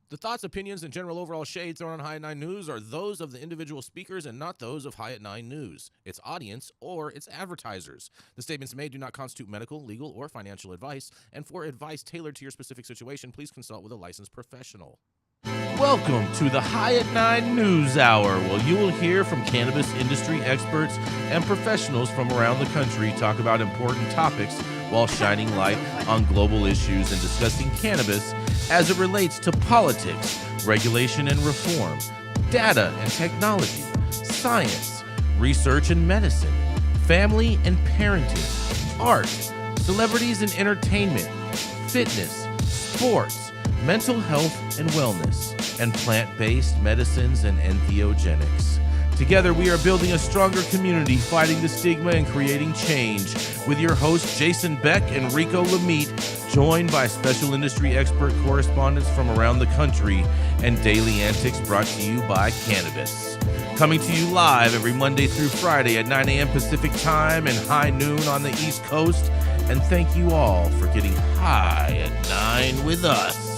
The thoughts, opinions, and general overall shades thrown on High at 9 News are those of the individual speakers and not those of High at 9 News, its audience, or its advertisers. The statements made do not constitute medical, legal, or financial advice, and for advice tailored to your specific situation, please consult with a licensed professional. Welcome to the High at 9 News Hour, where you will hear from cannabis industry experts and professionals from around the country talk about important topics while shining light on global issues and discussing cannabis as it relates to politics, regulation and reform, data and technology, science, research and medicine, family and parenting, art, celebrities and entertainment, fitness, sports, mental health and wellness, and plant-based medicines and entheogenics. Together, we are building a stronger community, fighting the stigma and creating change. With your hosts, Jason Beck and Rico Lamitte, joined by special industry expert correspondents from around the country, and daily antics brought to you by Cannabis. Coming to you live every Monday through Friday at 9 a.m. Pacific Time and high noon on the East Coast. And thank you all for getting high at 9 with us.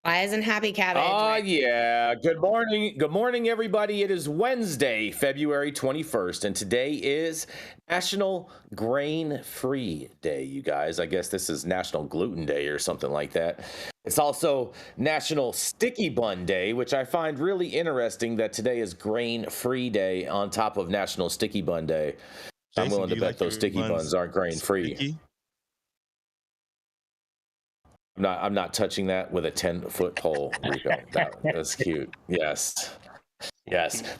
Why isn't Happy Cabbage? Yeah. Good morning. Good morning, everybody. It is Wednesday, February 21st, and today is National Grain-Free Day, you guys. I guess this is National Gluten Day or something like that. It's also National Sticky Bun Day, which I find really interesting that today is Grain-Free Day on top of National Sticky Bun Day. Jason, I'm willing to bet like those sticky buns aren't grain-free. Sticky? I'm not touching that with a 10-foot pole, Rico. That's cute. Yes.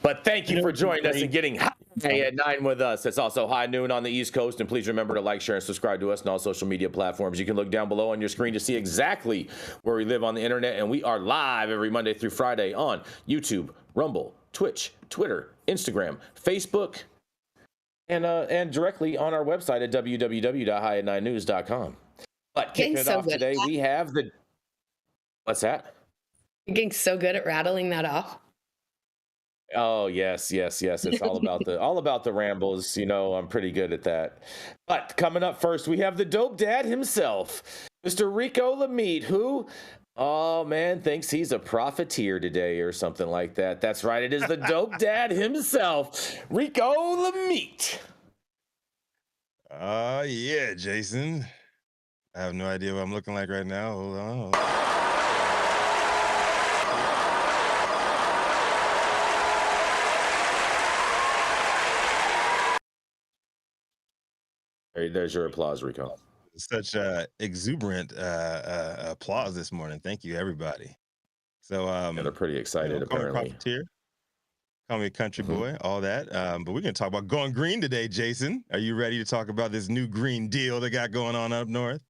But thank you for joining us and getting high at 9 with us. It's also high noon on the East Coast. And please remember to like, share, and subscribe to us on all social media platforms. You can look down below on your screen to see exactly where we live on the internet. And we are live every Monday through Friday on YouTube, Rumble, Twitch, Twitter, Instagram, Facebook, and directly on our website at www.highat9news.com. But kicking it off today, we have the... What's that? You're getting so good at rattling that off. Oh, yes. It's all about the rambles. You know, I'm pretty good at that. But coming up first, we have the dope dad himself, Mr. Rico Lamitte, who, oh man, thinks he's a profiteer today or something like that. That's right. It is the dope dad himself, Rico Lamitte. Yeah, Jason. I have no idea what I'm looking like right now. Hold on. There's your applause, Rico. Such exuberant applause this morning. Thank you, everybody. So they're pretty excited, apparently. Profiteer. Call me a country boy, all that. But we're going to talk about going green today, Jason. Are you ready to talk about this new Green Deal they got going on up north?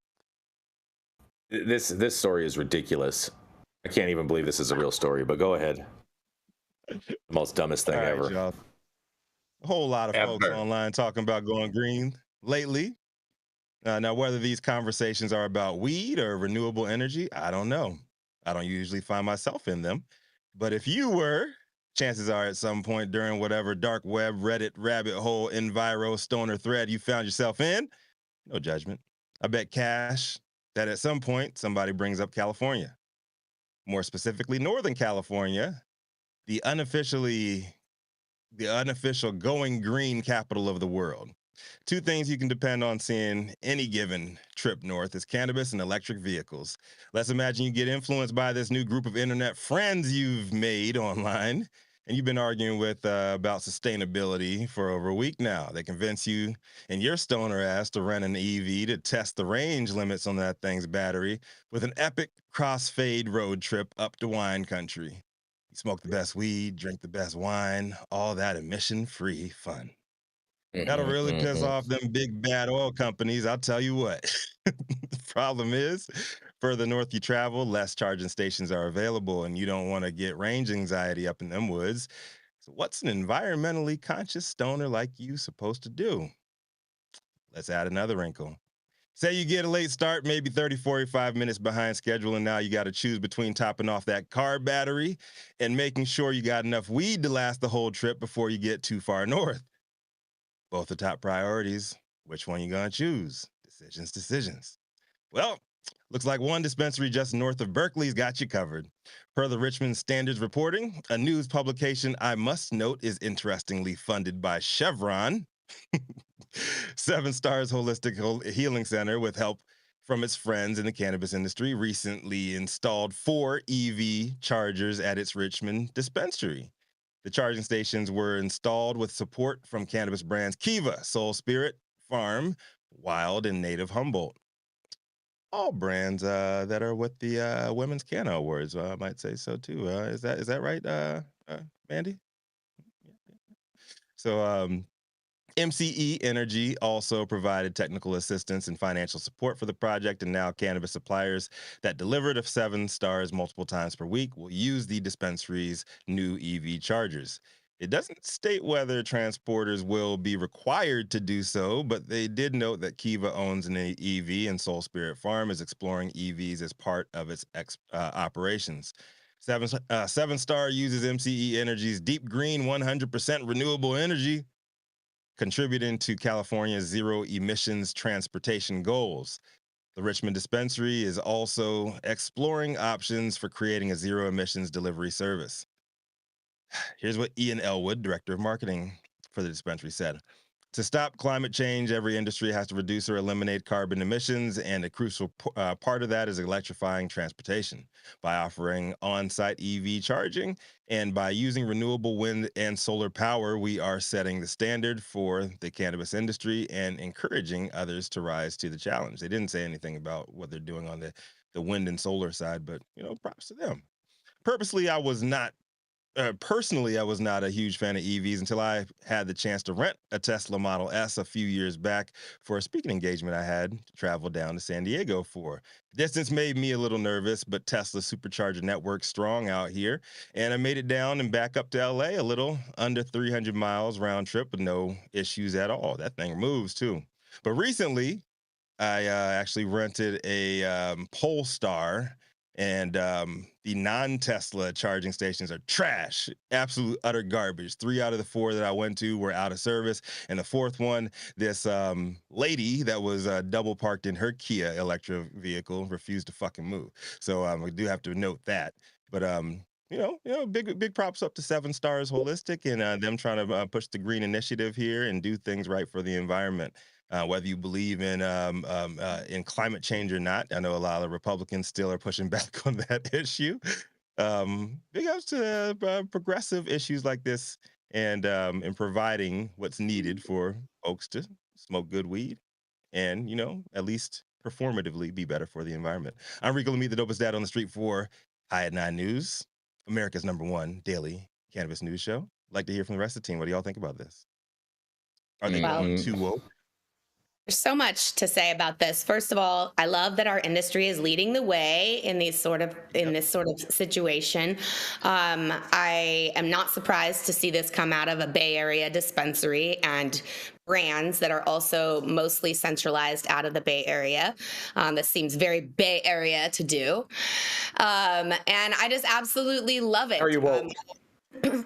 This story is ridiculous. I can't even believe this is a real story, but go ahead. The most dumbest thing ever. Y'all. A whole lot of folks online talking about going green lately. Now, whether these conversations are about weed or renewable energy, I don't know. I don't usually find myself in them. But if you were, chances are at some point during whatever dark web, Reddit, rabbit hole, enviro, stoner thread you found yourself in, no judgment. I bet cash that at some point somebody brings up California, more specifically Northern California, the unofficial going green capital of the world. Two things you can depend on seeing any given trip north is cannabis and electric vehicles. Let's imagine you get influenced by this new group of internet friends you've made online, and you've been arguing with about sustainability for over a week now. They convince you and your stoner ass to rent an EV to test the range limits on that thing's battery with an epic crossfade road trip up to wine country. You smoke the best weed, drink the best wine, all that emission-free fun. That'll really piss off them big bad oil companies, I'll tell you what. The problem is, further north you travel, less charging stations are available, and you don't want to get range anxiety up in them woods. So what's an environmentally conscious stoner like you supposed to do? Let's add another wrinkle. Say you get a late start, maybe 30, 45 minutes behind schedule, and now you got to choose between topping off that car battery and making sure you got enough weed to last the whole trip before you get too far north. Both the top priorities. Which one you gonna choose? Decisions, decisions. Well, looks like one dispensary just north of Berkeley's got you covered. Per the Richmond Standards reporting, a news publication I must note is interestingly funded by Chevron. 7 Stars Holistic Healing Center, with help from its friends in the cannabis industry, recently installed 4 EV chargers at its Richmond dispensary. The charging stations were installed with support from cannabis brands Kiva, Soul Spirit, Farm, Wild, and Native Humboldt. All brands that are with the Women's Canna Awards, I might say so too. Is that right, Mandy? So MCE Energy also provided technical assistance and financial support for the project, and now cannabis suppliers that deliver to 7 Stars multiple times per week will use the dispensary's new EV chargers. It doesn't state whether transporters will be required to do so, but they did note that Kiva owns an EV and Soul Spirit Farm is exploring EVs as part of its operations. 7 Star uses MCE Energy's deep green 100% renewable energy, contributing to California's zero emissions transportation goals. The Richmond dispensary is also exploring options for creating a zero emissions delivery service. Here's what Ian Elwood, director of marketing for the dispensary, said. To stop climate change, every industry has to reduce or eliminate carbon emissions, and a crucial part of that is electrifying transportation. By offering on-site EV charging and by using renewable wind and solar power, we are setting the standard for the cannabis industry and encouraging others to rise to the challenge. They didn't say anything about what they're doing on the wind and solar side, but, props to them. Personally, I was not a huge fan of EVs until I had the chance to rent a Tesla Model S a few years back for a speaking engagement I had to travel down to San Diego for. Distance made me a little nervous, but Tesla's supercharger network's strong out here, and I made it down and back up to LA, a little under 300 miles round trip with no issues at all. That thing moves too. But recently, I actually rented a Polestar, and the non-Tesla charging stations are trash, absolute utter garbage. 3 out of the 4 that I went to were out of service, and the 4th one, this lady that was double parked in her Kia electric vehicle refused to fucking move. So we do have to note that. But big props up to 7 Stars Holistic and them trying to push the green initiative here and do things right for the environment. Whether you believe in climate change or not, I know a lot of Republicans still are pushing back on that issue. Big ups to progressive issues like this and in providing what's needed for folks to smoke good weed and, at least performatively be better for the environment. I'm Rico Lamitte, the dopest dad on the street for High at 9 News, America's #1 daily cannabis news show. I'd like to hear from the rest of the team. What do y'all think about this? Are they going too woke? There's so much to say about this. First of all, I love that our industry is leading the way in this sort of situation. I am not surprised to see this come out of a Bay Area dispensary and brands that are also mostly centralized out of the Bay Area. This seems very Bay Area to do. And I just absolutely love it. Are you woke?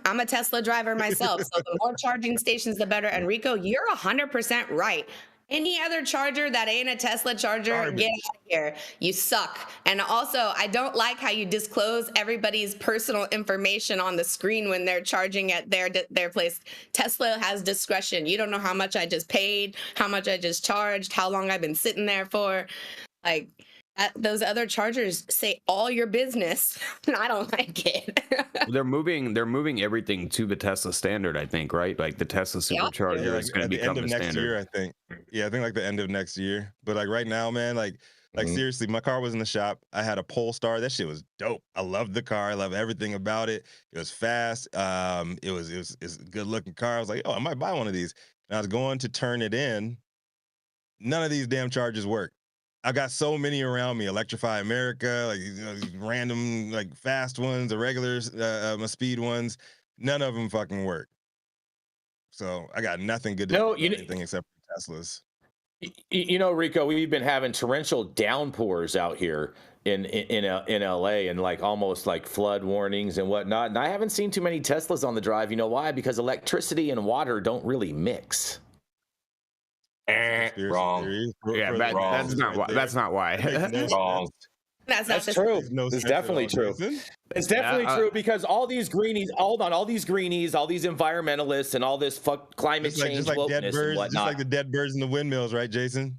I'm a Tesla driver myself, so the more charging stations, the better. And Rico, you're 100% right. Any other charger that ain't a Tesla charger, get out of here. You suck. And also, I don't like how you disclose everybody's personal information on the screen when they're charging at their place. Tesla has discretion. You don't know how much I just paid, how much I just charged, how long I've been sitting there for. Like, those other chargers say all your business, and I don't like it. They're moving everything to the Tesla standard, I think, right? Like the Tesla supercharger is going to become the standard. Next year, I think. Yeah, I think like the end of next year. But like right now, man, like seriously, my car was in the shop. I had a Polestar. That shit was dope. I loved the car. I love everything about it. It was fast. It was a good looking car. I was like, oh, I might buy one of these. And I was going to turn it in. None of these damn chargers work. I got so many around me. Electrify America, like these random, like fast ones, the regular speed ones. None of them fucking work. So I got nothing good to do anything except for Teslas. You know, Rico, we've been having torrential downpours out here in LA, and like almost like flood warnings and whatnot. And I haven't seen too many Teslas on the drive. You know why? Because electricity and water don't really mix. Wrong. Yeah, that's not why. That's not why. Wrong. That's true. No It's sense definitely at all, true. Jason. It's definitely true, because all these greenies, all these environmentalists, and all this climate change Just like dead wokeness birds, and just whatnot. like the dead birds in the windmills, right, Jason?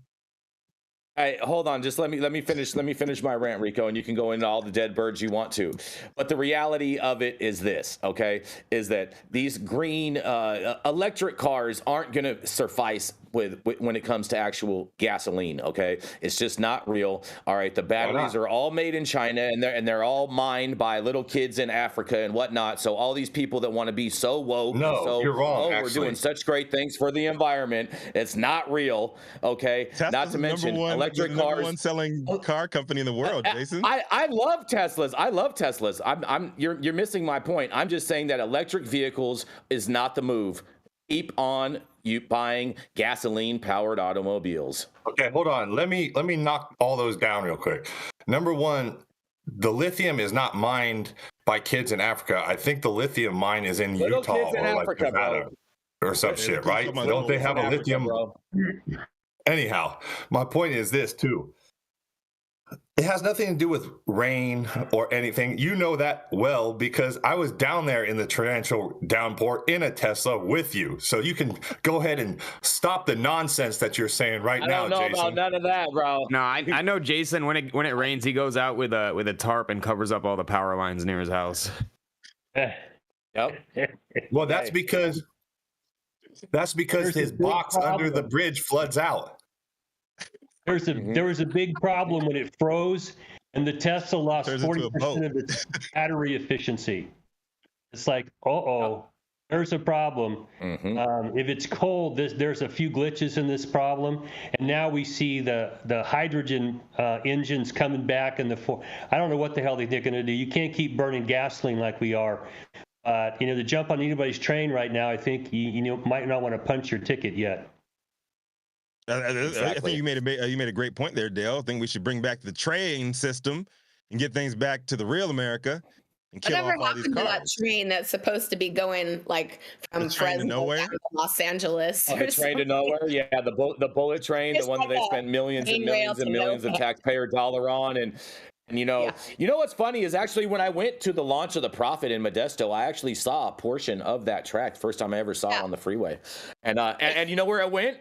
Hey, hold on. Just let me finish my rant, Rico, and you can go into all the dead birds you want to. But the reality of it is this, okay? Is that these green electric cars aren't going to suffice with when it comes to actual gasoline, okay? It's just not real. All right, the batteries are all made in China, and they're all mined by little kids in Africa and whatnot. So all these people that want to be so woke, you're wrong. we're doing such great things for the environment. It's not real, okay? Tesla's not to mention electric the number cars. one selling car company in the world, Jason. I love Teslas. I love Teslas. You're missing my point. I'm just saying that electric vehicles is not the move. Keep on buying gasoline powered automobiles. Okay, hold on. Let me knock all those down real quick. Number one, the lithium is not mined by kids in Africa. I think the lithium mine is in Little Utah kids in or Africa, Nevada or some shit, right? Come on, Don't they have a Africa, lithium? bro. Anyhow, my point is this too. It has nothing to do with rain or anything. You know that well, because I was down there in the torrential downpour in a Tesla with you. So you can go ahead and stop the nonsense that you're saying right now, Jason. I don't know about none of that, bro. No, I know Jason. When it rains, he goes out with a tarp and covers up all the power lines near his house. Yep. Well, that's because his box under the bridge floods out. There was a big problem when it froze, and the Tesla lost Turns into a 40% of its battery efficiency. It's like, there's a problem. If it's cold, there's a few glitches in this problem, and now we see the hydrogen engines coming back in I don't know what the hell they're going to do. You can't keep burning gasoline like we are. To jump on anybody's train right now, I think you might not want to punch your ticket yet. Exactly. I think you made a great point there, Dale. I think we should bring back the train system and get things back to the real America and kill off all these happened to cars. that train that's supposed to be going like from Fresno down to Los Angeles? The train to nowhere, yeah, the bullet train, the one that they spent millions and millions and millions of taxpayer dollar on, and you know what's funny is actually when I went to the launch of the Prophet in Modesto, I actually saw a portion of that track. First time I ever saw it on the freeway, and you know where it went?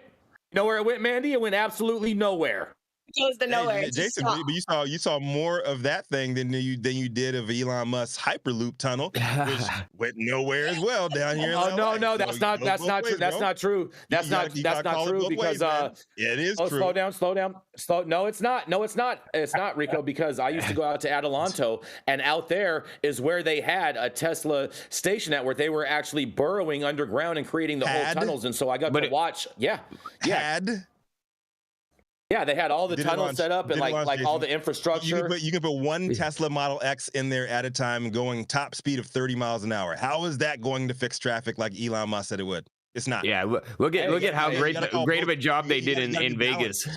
You know where it went, Manndie? It went absolutely nowhere. It goes to nowhere. Hey, Jason, but you saw more of that thing than you did of Elon Musk's Hyperloop tunnel, which went nowhere as well down here. Oh no, that's not true. That's not true. That's not true because it is true. Slow down. No, it's not. It's not, Rico, because I used to go out to Adelanto, and out there is where they had a Tesla station at where they were actually burrowing underground and creating the whole tunnels, and so I got to watch. Yeah. Yeah, they had all the tunnels set up and like all the infrastructure. You can put one Tesla Model X in there at a time going top speed of 30 miles an hour. How is that going to fix traffic like Elon Musk said it would? It's not. Yeah, look at how great of a job they did in Vegas.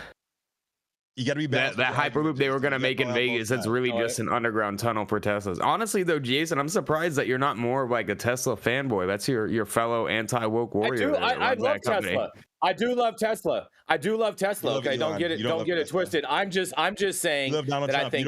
You got to be balanced. That Hyperloop they were going to make in Vegas, that's really just an underground tunnel for Teslas. Honestly, though, Jason, I'm surprised that you're not more of like a Tesla fanboy. That's your fellow anti-woke warrior. I love Tesla. I do love Tesla. Okay, don't get it twisted. I'm just saying that I think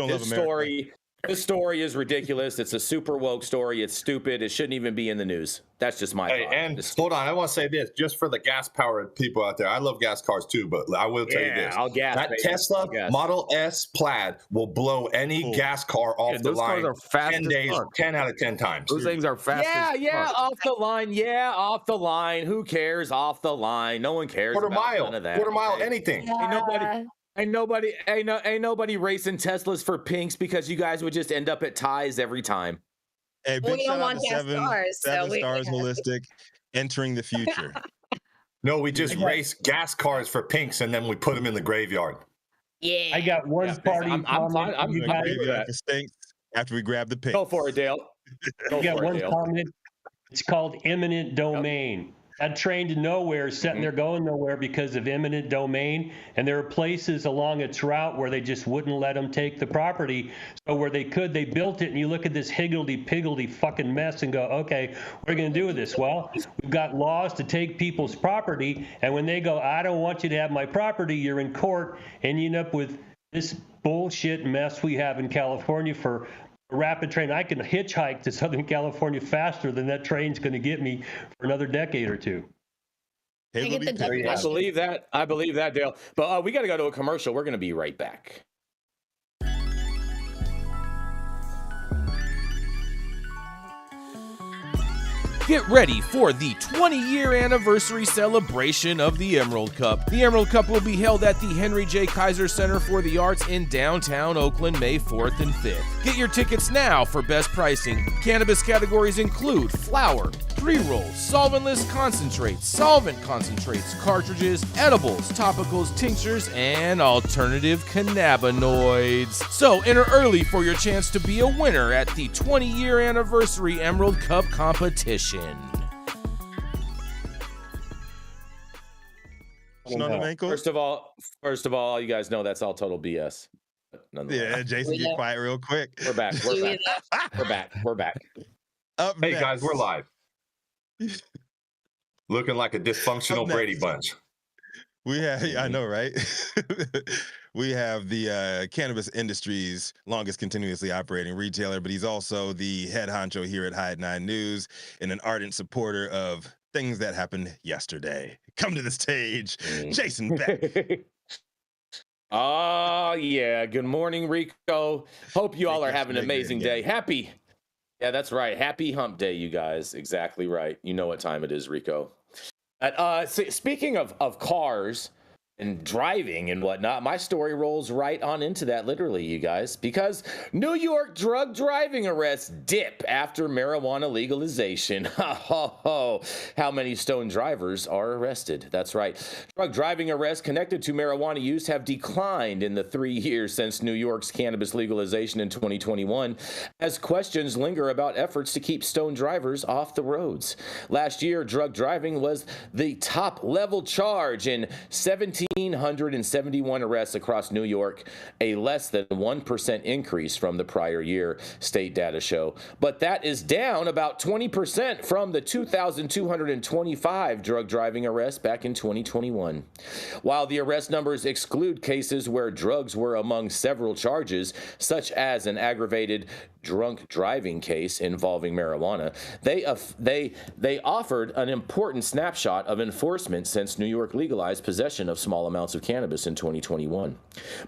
this story is ridiculous. It's a super woke story. It's stupid. It shouldn't even be in the news. That's just my thought. And hold on, I want to say this just for the gas-powered people out there. I love gas cars too, but I will tell you this: that Tesla Model S Plaid will blow any gas car off the line. Those cars are fast 10 out of 10 times. Those things are fast. Off the line. Yeah, off the line. Who cares? Off the line. No one cares. Quarter mile, anything. Yeah. Ain't nobody racing Teslas for pinks because you guys would just end up at ties every time. Hey, We don't want gas cars, Seven Stars Holistic entering the future. No, we just race gas cars for pinks and then we put them in the graveyard. Yeah. I got one party. I'm fine. I'm good with that. After we grab the pinks. Go for it, Dale. I got one comment. It's called eminent domain. That train to nowhere is sitting there going nowhere because of eminent domain. And there are places along its route where they just wouldn't let them take the property. So where they could, they built it. And you look at this higgledy-piggledy fucking mess and go, okay, what are we going to do with this? Well, we've got laws to take people's property. And when they go, I don't want you to have my property, you're in court and you end up with this bullshit mess we have in California for a rapid train. I can hitchhike to Southern California faster than that train's going to get me for another decade or two. I believe that. I believe that, Dale. But we got to go to a commercial. We're going to be right back. Get ready for the 20-year anniversary celebration of the Emerald Cup. The Emerald Cup will be held at the Henry J. Kaiser Center for the Arts in downtown Oakland, May 4th and 5th. Get your tickets now for best pricing. Cannabis categories include flower, pre-rolls, solventless concentrates, solvent concentrates, cartridges, edibles, topicals, tinctures, and alternative cannabinoids. So enter early for your chance to be a winner at the 20-year anniversary Emerald Cup competition. First of all, you guys know that's all total BS. Yeah, Jason, get quiet real quick. We're back. We're back. Hey guys, we're live. Looking like a dysfunctional Brady Bunch. We have, I know, right? We have the cannabis industry's longest continuously operating retailer, but he's also the head honcho here at High 9 News and an ardent supporter of things that happened yesterday. Come to the stage, Jason Beck. Oh, yeah. Good morning, Rico. Hope you all are having an amazing day. Yeah, that's right. Happy hump day, you guys. Exactly right. You know what time it is, Rico. Speaking of cars and driving and whatnot, my story rolls right on into that, literally, you guys, because New York drug driving arrests dip after marijuana legalization. How many stoned drivers are arrested? That's right. Drug driving arrests connected to marijuana use have declined in the 3 years since New York's cannabis legalization in 2021, as questions linger about efforts to keep stoned drivers off the roads. Last year, drug driving was the top level charge in 1,771 arrests across New York, a less than 1% increase from the prior year, state data show. But that is down about 20% from the 2,225 drug driving arrests back in 2021. While the arrest numbers exclude cases where drugs were among several charges, such as an aggravated drunk driving case involving marijuana, they offered an important snapshot of enforcement since New York legalized possession of small amounts of cannabis in 2021.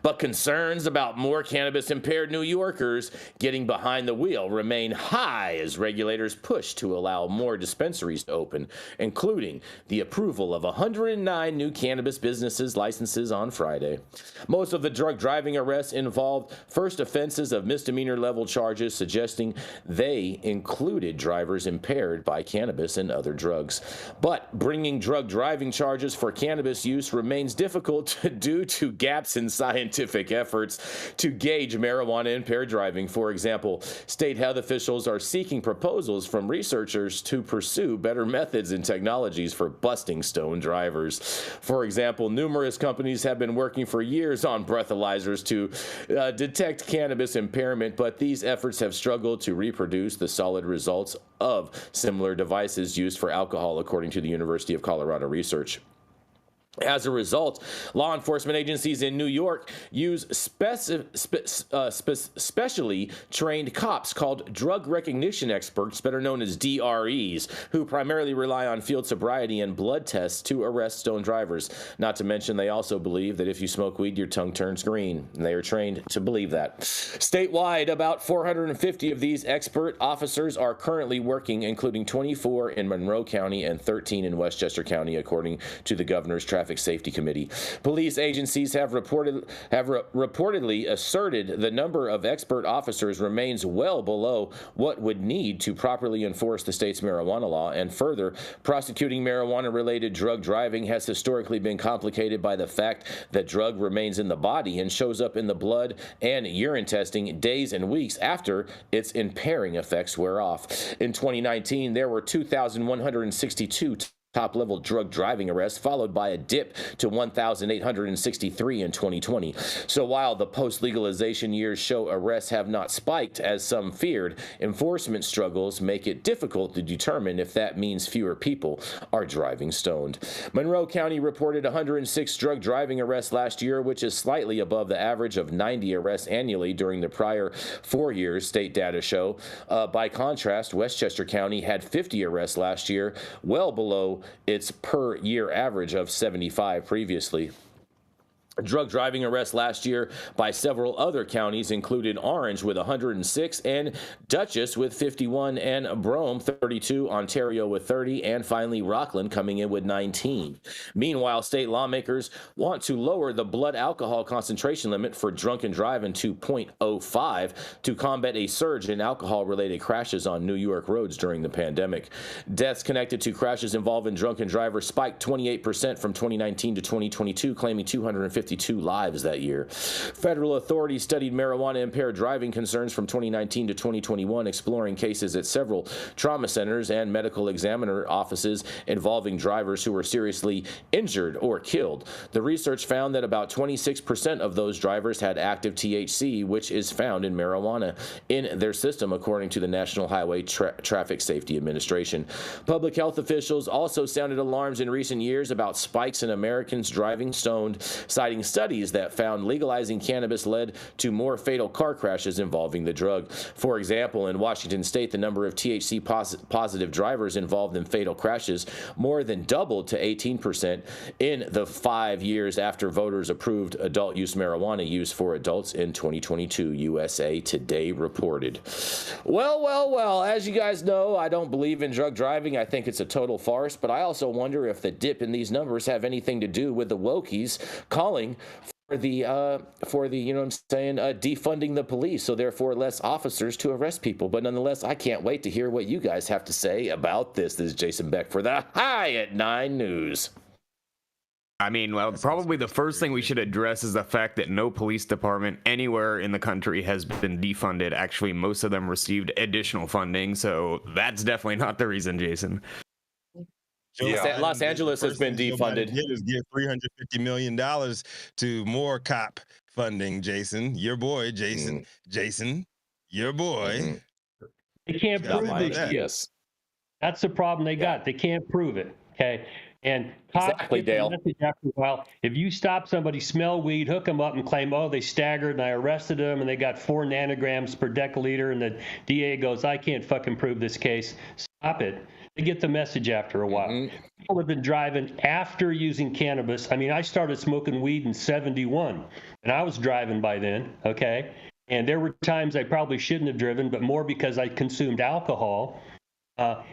But concerns about more cannabis-impaired New Yorkers getting behind the wheel remain high as regulators push to allow more dispensaries to open, including the approval of 109 new cannabis businesses licenses on Friday. Most of the drug driving arrests involved first offenses of misdemeanor level charges, suggesting they included drivers impaired by cannabis and other drugs. But bringing drug driving charges for cannabis use remains difficult due to gaps in scientific efforts to gauge marijuana impaired driving. For example, state health officials are seeking proposals from researchers to pursue better methods and technologies for busting stoned drivers. For example, numerous companies have been working for years on breathalyzers to detect cannabis impairment, but these efforts have struggled to reproduce the solid results of similar devices used for alcohol, according to the University of Colorado research. As a result, law enforcement agencies in New York use specially trained cops called drug recognition experts, better known as DREs, who primarily rely on field sobriety and blood tests to arrest stoned drivers. Not to mention, they also believe that if you smoke weed, your tongue turns green. And they are trained to believe that. Statewide, about 450 of these expert officers are currently working, including 24 in Monroe County and 13 in Westchester County, according to the governor's Traffic Safety Committee. Police agencies have reportedly asserted the number of expert officers remains well below what would need to properly enforce the state's marijuana law, and further, prosecuting marijuana-related drug driving has historically been complicated by the fact that drug remains in the body and shows up in the blood and urine testing days and weeks after its impairing effects wear off. In 2019, there were 2,162 top-level drug driving arrests, followed by a dip to 1,863 in 2020. So while the post-legalization years show arrests have not spiked as some feared, enforcement struggles make it difficult to determine if that means fewer people are driving stoned. Monroe County reported 106 drug driving arrests last year, which is slightly above the average of 90 arrests annually during the prior 4 years, state data show. By contrast, Westchester County had 50 arrests last year, well below its per year average of 75 previously. Drug driving arrests last year by several other counties included Orange with 106 and Dutchess with 51 and Brome 32, Ontario with 30, and finally Rockland coming in with 19. Meanwhile, state lawmakers want to lower the blood alcohol concentration limit for drunken driving to 0.05 to combat a surge in alcohol-related crashes on New York roads during the pandemic. Deaths connected to crashes involving drunken drivers spiked 28% from 2019 to 2022, claiming 252 lives that year. Federal authorities studied marijuana-impaired driving concerns from 2019 to 2021, exploring cases at several trauma centers and medical examiner offices involving drivers who were seriously injured or killed. The research found that about 26% of those drivers had active THC, which is found in marijuana, in their system, according to the National Highway Traffic Safety Administration. Public health officials also sounded alarms in recent years about spikes in Americans driving stoned, citing studies that found legalizing cannabis led to more fatal car crashes involving the drug. For example, in Washington state, the number of THC positive drivers involved in fatal crashes more than doubled to 18% in the 5 years after voters approved adult use marijuana use for adults in 2022, USA Today reported. Well, as you guys know, I don't believe in drug driving. I think it's a total farce, but I also wonder if the dip in these numbers have anything to do with the wokies calling for the you know what I'm saying, defunding the police, so therefore less officers to arrest people. But nonetheless, I can't wait to hear what you guys have to say about this. This is Jason Beck for the High at 9 News. I mean, well, probably the first thing we should address is the fact that no police department anywhere in the country has been defunded. Actually, most of them received additional funding, so that's definitely not the reason, Jason. Yeah. Los Angeles has been defunded. Is give $350 million to more cop funding. Jason, your boy, Jason, your boy. They can't prove this shit. Yes. That's the problem they got. They can't prove it. Okay. And exactly, Dale. After a while, if you stop somebody, smell weed, hook them up and claim, oh, they staggered and I arrested them and they got 4 nanograms per deciliter, and the DA goes, I can't fucking prove this case. Stop it. They get the message after a while. People have been driving after using cannabis. I mean, I started smoking weed in 71 and I was driving by then. Okay. And there were times I probably shouldn't have driven, but more because I consumed alcohol.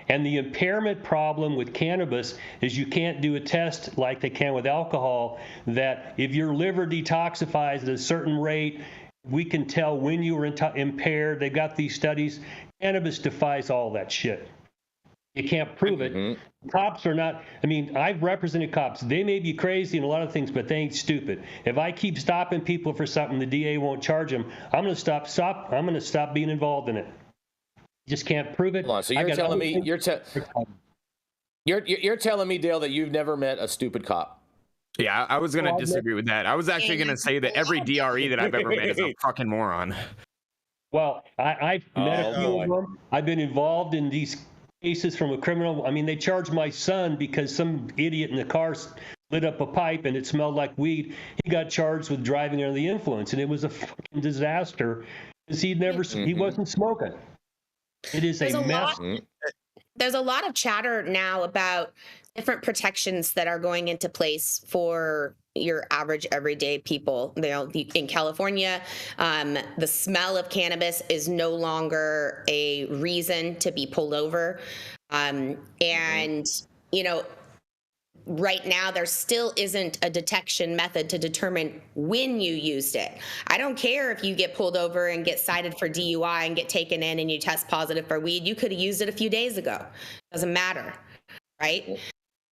And the impairment problem with cannabis is you can't do a test like they can with alcohol, that if your liver detoxifies at a certain rate, we can tell when you were impaired. They've got these studies. Cannabis defies all that shit. You can't prove it. Cops are not, I mean, I've represented cops. They may be crazy and a lot of things, but they ain't stupid. If I keep stopping people for something, the DA won't charge them. I'm going to stop being involved in it. Just can't prove it. So you're telling me you're telling me, Dale, that you've never met a stupid cop? Yeah, I was gonna disagree with that. I was actually gonna say that every DRE that I've ever met is a fucking moron. Well, I've met a few of them. I've been involved in these cases from a criminal. I mean, they charged my son because some idiot in the car lit up a pipe and it smelled like weed. He got charged with driving under the influence, and it was a fucking disaster because he wasn't smoking. It is a mess. There's a lot of chatter now about different protections that are going into place for your average everyday people. You know, in California, the smell of cannabis is no longer a reason to be pulled over. And, you know, right now, there still isn't a detection method to determine when you used it. I don't care if you get pulled over and get cited for DUI and get taken in and you test positive for weed. You could have used it a few days ago. Doesn't matter, right?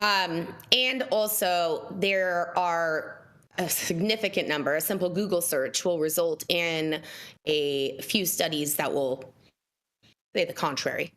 And also, there are a significant number. A simple Google search will result in a few studies that will say the contrary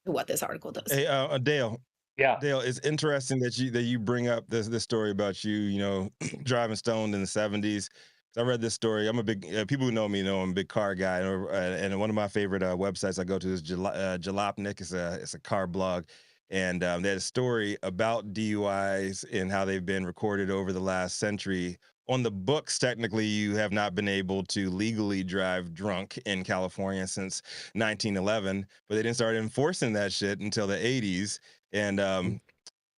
to what this article does. Hey, Dale. Yeah. Dale, it's interesting that you bring up this story about you driving stoned in the 70s. I read this story. I'm a big people who know me know I'm a big car guy, and one of my favorite websites I go to is Jalopnik. It's a car blog, and they had a story about DUIs and how they've been recorded over the last century. On the books, technically, you have not been able to legally drive drunk in California since 1911, but they didn't start enforcing that shit until the 80s. And I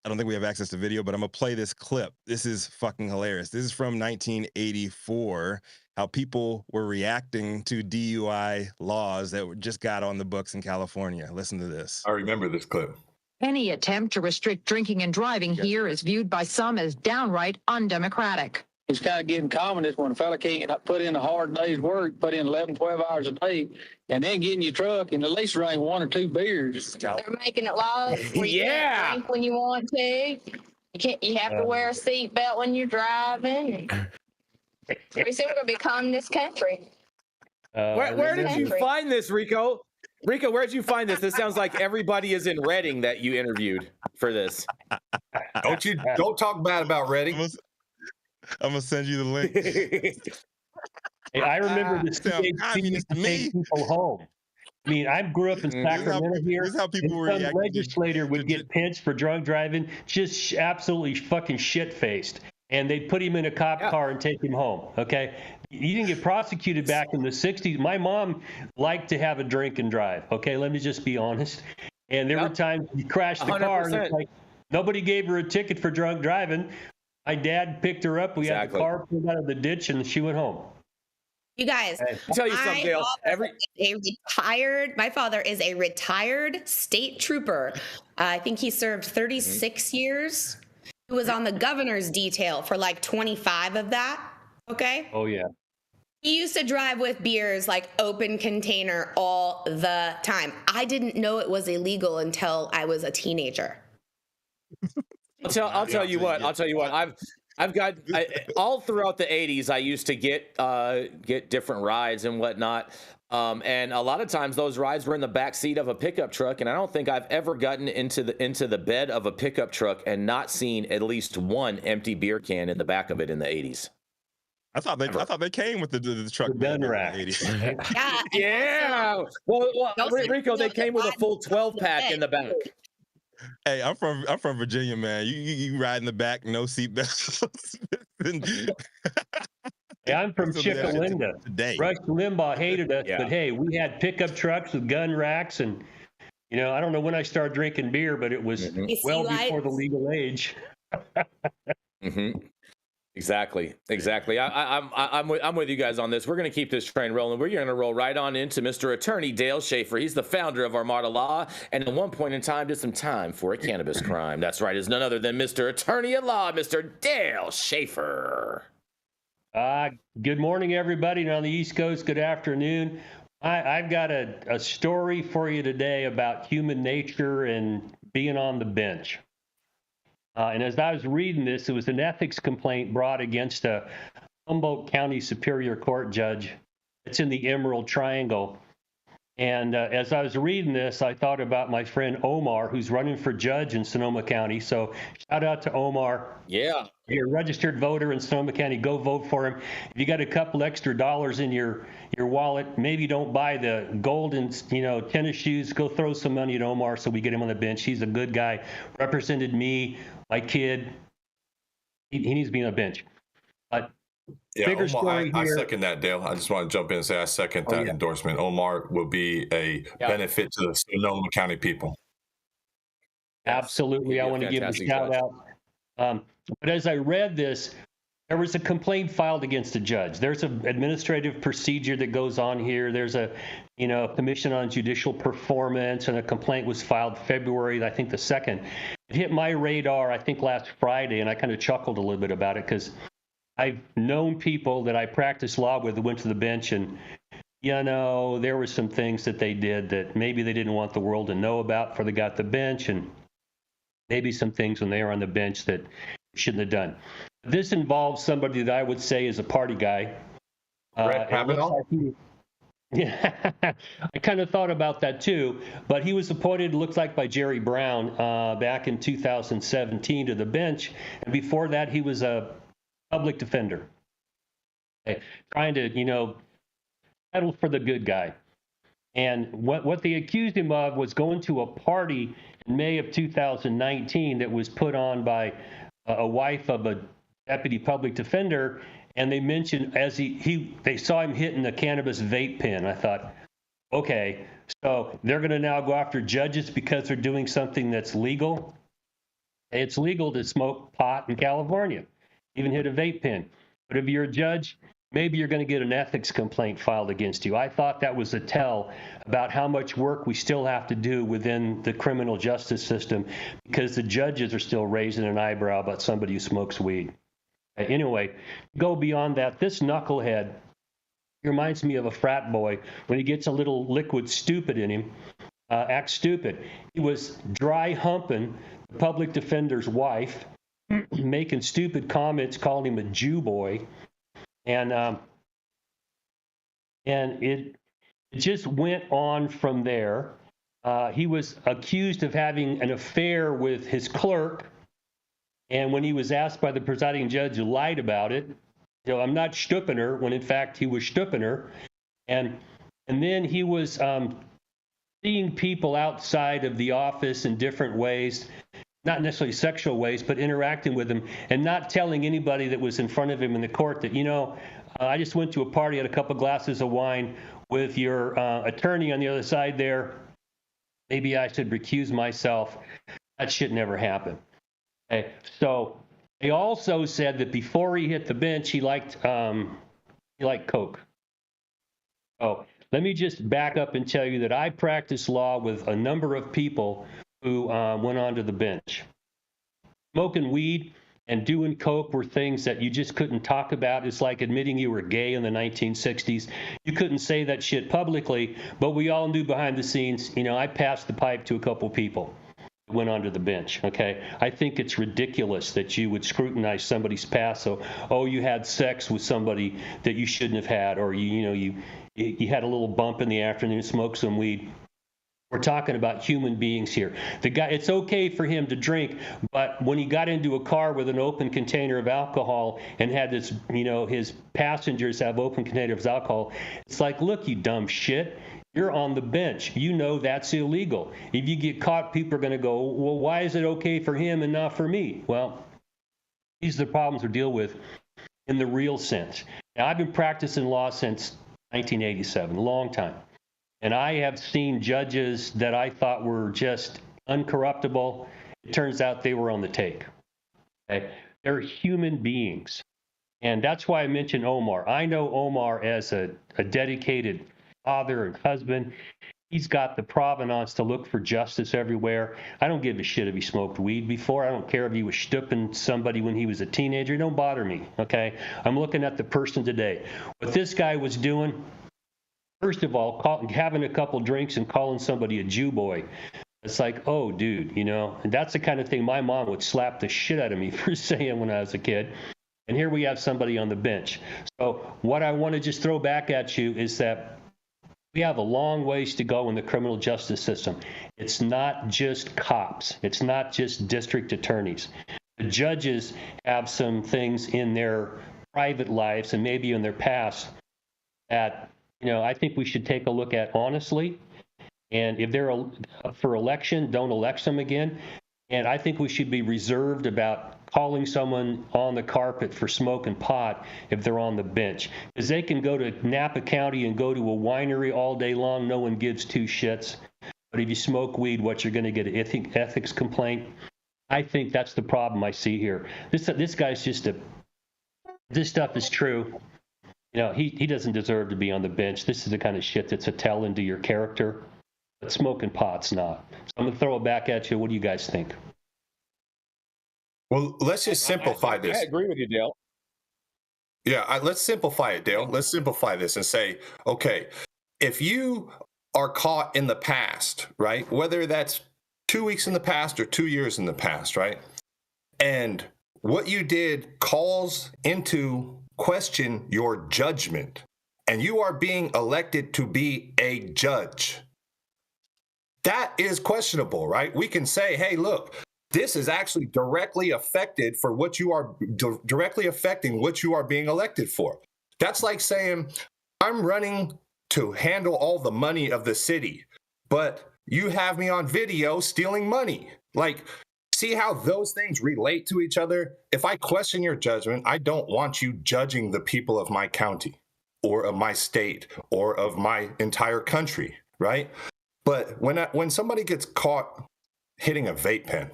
don't think we have access to video, but I'm gonna play this clip. This is fucking hilarious. This is from 1984, how people were reacting to DUI laws that just got on the books in California. Listen to this. I remember this clip. Any attempt to restrict drinking and driving here is viewed by some as downright undemocratic. It's kind of getting common is when a fella can't put in a hard day's work, put in 11, 12 hours a day, and then get in your truck and at least drink 1 or 2 beers. They're making it laws where you can't drink when you want to. You have to wear a seatbelt when you're driving. Pretty soon we're going to be communist country. Where did you find this, Rico? Rico, where did you find this? This sounds like everybody is in Reading that you interviewed for this. Don't talk bad about Reading. I'm gonna send you the link. Hey, I remember the CHP to take people home. I mean, I grew up in Sacramento here. This is how people were some legislator would get pinched for drunk driving, just absolutely fucking shit-faced. And they'd put him in a cop car and take him home, okay? You didn't get prosecuted back in the 60s. My mom liked to have a drink and drive, okay? Let me just be honest. And there were times you crashed the car and it's like, nobody gave her a ticket for drunk driving. My dad picked her up. We had the car pulled out of the ditch, and she went home. You guys, I'll tell you something, Dale. My father is a retired state trooper. I think he served 36 years. He was on the governor's detail for like 25 of that. Okay. Oh yeah. He used to drive with beers like open container all the time. I didn't know it was illegal until I was a teenager. I'll tell you what. I've got all throughout the 80s. I used to get different rides and whatnot, and a lot of times those rides were in the back seat of a pickup truck. And I don't think I've ever gotten into the bed of a pickup truck and not seen at least one empty beer can in the back of it in the 80s. I thought they came with the truck gun rack. Yeah. Well, Rico, they came with a full 12-pack in the back. Hey, I'm from Virginia, man. You ride in the back, no seatbelts. Hey, I'm from Chickalinda. Rush Limbaugh hated us, but hey, we had pickup trucks with gun racks, and I don't know when I started drinking beer, but it was well before the legal age. Exactly. I'm with you guys on this. We're going to keep this train rolling. We're going to roll right on into Mr. Attorney Dale Schafer. He's the founder of Armada Law, and at one point in time did some time for a cannabis crime. That's right, is none other than Mr. Attorney at Law, Mr. Dale Schafer. Good morning, everybody. And on the East Coast, good afternoon. I've got a story for you today about human nature and being on the bench. And as I was reading this, it was an ethics complaint brought against a Humboldt County Superior Court judge. It's in the Emerald Triangle. And as I was reading this, I thought about my friend Omar, who's running for judge in Sonoma County. So shout out to Omar. Yeah. If you're a registered voter in Sonoma County, go vote for him. If you got a couple extra dollars in your wallet, maybe don't buy the golden, tennis shoes. Go throw some money at Omar so we get him on the bench. He's a good guy. Represented me, my kid. He needs to be on the bench. But Omar, I second that, Dale. I just want to jump in and say I second that endorsement. Omar will be a benefit to the Sonoma County people. Absolutely. I want to give a shout out. But as I read this, there was a complaint filed against the judge. There's an administrative procedure that goes on here. There's a, Commission on Judicial Performance, and a complaint was filed February, I think the 2nd. It hit my radar, I think, last Friday, and I kind of chuckled a little bit about it because I've known people that I practiced law with that went to the bench, and, there were some things that they did that maybe they didn't want the world to know about before they got the bench, and maybe some things when they were on the bench that shouldn't have done. This involves somebody that I would say is a party guy. Yeah, I kind of thought about that too, but he was appointed, looks like, by Jerry Brown back in 2017 to the bench, and before that he was a public defender, trying to, settle for the good guy. And what they accused him of was going to a party in May of 2019 that was put on by a wife of a deputy public defender. And they mentioned as they saw him hitting the cannabis vape pen. I thought, okay, so they're going to now go after judges because they're doing something that's legal. It's legal to smoke pot in California, even hit a vape pen. But if you're a judge, maybe you're going to get an ethics complaint filed against you. I thought that was a tell about how much work we still have to do within the criminal justice system because the judges are still raising an eyebrow about somebody who smokes weed. Anyway, go beyond that. This knucklehead reminds me of a frat boy when he gets a little liquid stupid in him, acts stupid. He was dry humping the public defender's wife, making stupid comments, calling him a Jew boy. And it just went on from there. He was accused of having an affair with his clerk. And when he was asked by the presiding judge, he lied about it. I'm not stooping her, when in fact he was stooping her. And then he was seeing people outside of the office in different ways, not necessarily sexual ways, but interacting with them and not telling anybody that was in front of him in the court that, I just went to a party, had a couple glasses of wine with your attorney on the other side there. Maybe I should recuse myself. That shit never happened. Okay. So they also said that before he hit the bench, he liked coke. Oh, let me just back up and tell you that I practiced law with a number of people who went onto the bench. Smoking weed and doing coke were things that you just couldn't talk about. It's like admitting you were gay in the 1960s. You couldn't say that shit publicly, but we all knew behind the scenes, I passed the pipe to a couple people who went onto the bench, okay? I think it's ridiculous that you would scrutinize somebody's past. So, you had sex with somebody that you shouldn't have had, or you had a little bump in the afternoon, smoked some weed. We're talking about human beings here. The guy, it's okay for him to drink, but when he got into a car with an open container of alcohol and had this, his passengers have open containers of alcohol, it's like, look, you dumb shit, you're on the bench. That's illegal. If you get caught, people are going to go, well, why is it okay for him and not for me? Well, these are the problems we deal with in the real sense. Now, I've been practicing law since 1987, a long time. And I have seen judges that I thought were just uncorruptible. It turns out they were on the take. Okay? They're human beings. And that's why I mentioned Omar. I know Omar as a dedicated father and husband. He's got the provenance to look for justice everywhere. I don't give a shit if he smoked weed before. I don't care if he was stooping somebody when he was a teenager. Don't bother me, okay? I'm looking at the person today. What this guy was doing, first of all, having a couple drinks and calling somebody a Jew boy. It's like, oh, dude, and that's the kind of thing my mom would slap the shit out of me for saying when I was a kid. And here we have somebody on the bench. So what I want to just throw back at you is that we have a long ways to go in the criminal justice system. It's not just cops. It's not just district attorneys. The judges have some things in their private lives and maybe in their past that I think we should take a look at honestly. And if they're up for election, don't elect them again. And I think we should be reserved about calling someone on the carpet for smoking pot if they're on the bench. Because they can go to Napa County and go to a winery all day long. No one gives two shits. But if you smoke weed, what you're going to get an ethics complaint. I think that's the problem I see here. This guy's just this stuff is true. He doesn't deserve to be on the bench. This is the kind of shit that's a tell into your character. But smoking pot's not. So I'm going to throw it back at you. What do you guys think? Well, let's just simplify this. I agree with you, Dale. Yeah, let's simplify it, Dale. Let's simplify this and say, okay, if you are caught in the past, right, whether that's 2 weeks in the past or 2 years in the past, right, and what you did calls into question your judgment and you are being elected to be a judge. That is questionable, right? We can say, hey, look, this is actually directly affected for what you are directly affecting what you are being elected for. That's like saying, I'm running to handle all the money of the city, but you have me on video stealing money. Like, see how those things relate to each other? If I question your judgment, I don't want you judging the people of my county or of my state or of my entire country, right? But when somebody gets caught hitting a vape pen,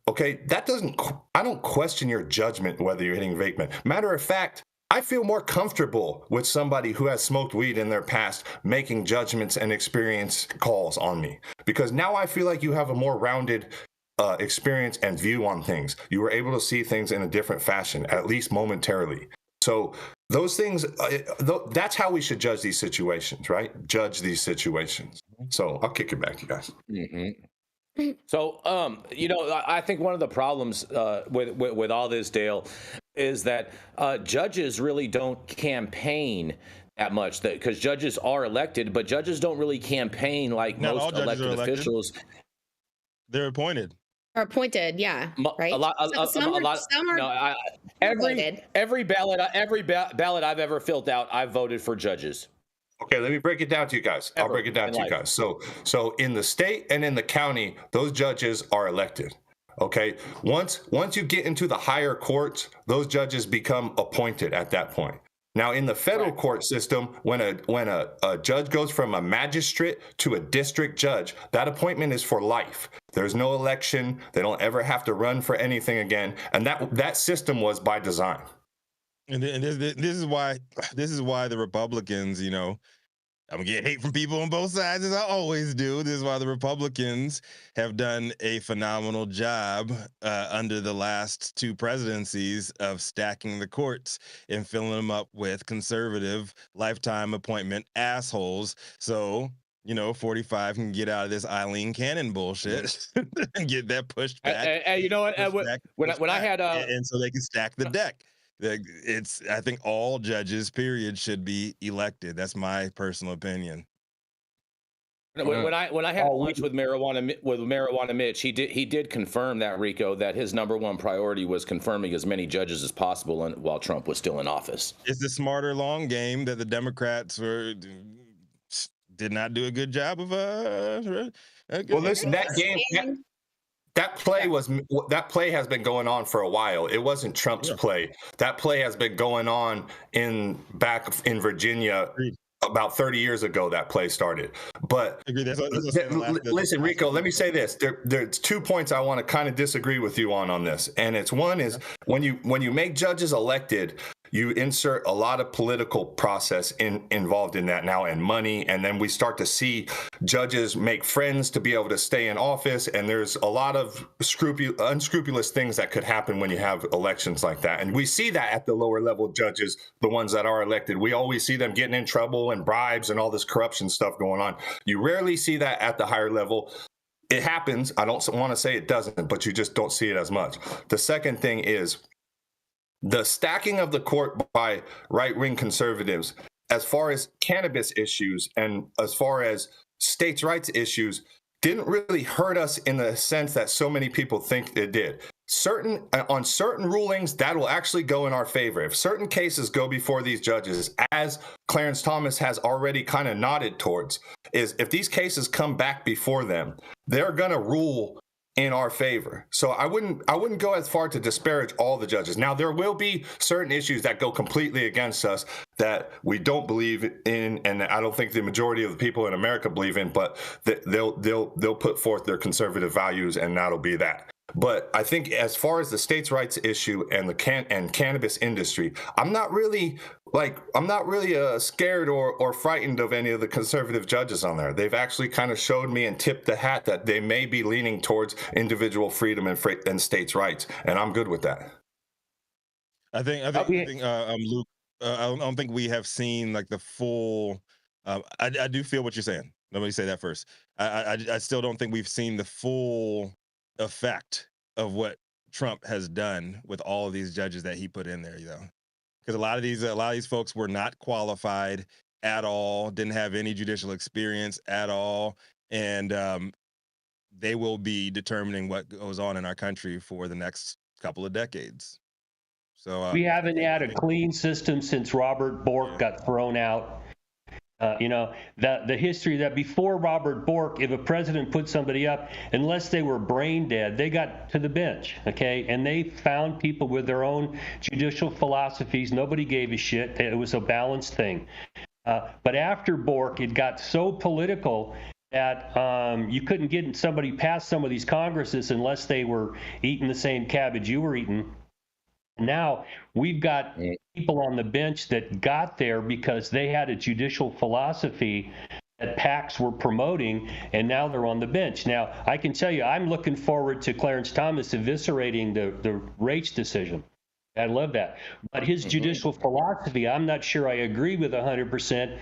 okay, I don't question your judgment whether you're hitting a vape pen. Matter of fact, I feel more comfortable with somebody who has smoked weed in their past making judgments and experience calls on me, because now I feel like you have a more rounded experience and view on things. You were able to see things in a different fashion, at least momentarily. So those things, that's how we should judge these situations, right? Judge these situations. So I'll kick it back to you guys. Mm-hmm. So, I think one of the problems with all this, Dale, is that judges really don't campaign that much. Because judges are elected, but judges don't really campaign like Not most elected officials. They're appointed. Are appointed, yeah, right. Every ballot I've ever filled out, I've voted for judges. Okay, let me break it down to you guys. I'll break it down to you guys. So in the state and in the county, those judges are elected. Okay, once you get into the higher courts, those judges become appointed at that point. Now, in the federal court system, when a judge goes from a magistrate to a district judge, that appointment is for life. There's no election. They don't ever have to run for anything again. And that system was by design. And this is why the Republicans, I'm gonna get hate from people on both sides, as I always do. This is why the Republicans have done a phenomenal job under the last two presidencies of stacking the courts and filling them up with conservative lifetime appointment assholes. So 45 can get out of this Eileen Cannon bullshit and get that pushed back. And you know what? When I had and so they can stack the deck. I think all judges, period, should be elected. That's my personal opinion. When I had lunch with Marijuana Mitch, he did confirm that, Rico, that his number one priority was confirming as many judges as possible while Trump was still in office. It's the smarter long game that the Democrats did not do a good job of. Well, listen, that game. That play has been going on for a while. It wasn't Trump's play. That play has been going on back in Virginia about 30 years ago. That play started. But listen, Rico, let me say this. There's 2 points I want to kind of disagree with you on this. And one is when you make judges elected, you insert a lot of political process involved in that now, and money, and then we start to see judges make friends to be able to stay in office, and there's a lot of unscrupulous things that could happen when you have elections like that. And we see that at the lower level judges, the ones that are elected. We always see them getting in trouble and bribes and all this corruption stuff going on. You rarely see that at the higher level. It happens. I don't want to say it doesn't, but you just don't see it as much. The second thing is the stacking of the court by right-wing conservatives, as far as cannabis issues and as far as states' rights issues, didn't really hurt us in the sense that so many people think it did. On certain rulings, that will actually go in our favor. If certain cases go before these judges, as Clarence Thomas has already kind of nodded towards, is if these cases come back before them, they're going to rule in our favor. So I wouldn't go as far to disparage all the judges. Now, there will be certain issues that go completely against us that we don't believe in, and I don't think the majority of the people in America believe in, but they'll put forth their conservative values, and that'll be that. But I think as far as the states' rights issue and the cannabis industry, I'm not really scared or frightened of any of the conservative judges on there. They've actually kind of showed me and tipped the hat that they may be leaning towards individual freedom and states' rights, and I'm good with that. I think Luke, I don't think we have seen like the full. I do feel what you're saying. Let me say that first. I still don't think we've seen the full effect of what Trump has done with all of these judges that he put in there, because a lot of these folks were not qualified at all, didn't have any judicial experience at all, and they will be determining what goes on in our country for the next couple of decades. So we haven't had a clean system since Robert Bork got thrown out. The history that before Robert Bork, if a president put somebody up, unless they were brain dead, they got to the bench, okay? And they found people with their own judicial philosophies. Nobody gave a shit. It was a balanced thing. But after Bork, it got so political that you couldn't get somebody past some of these Congresses unless they were eating the same cabbage you were eating. Now we've got people on the bench that got there because they had a judicial philosophy that PACs were promoting, and now they're on the bench. Now, I can tell you, I'm looking forward to Clarence Thomas eviscerating the Raich decision. I love that. But his judicial philosophy, I'm not sure I agree with 100%.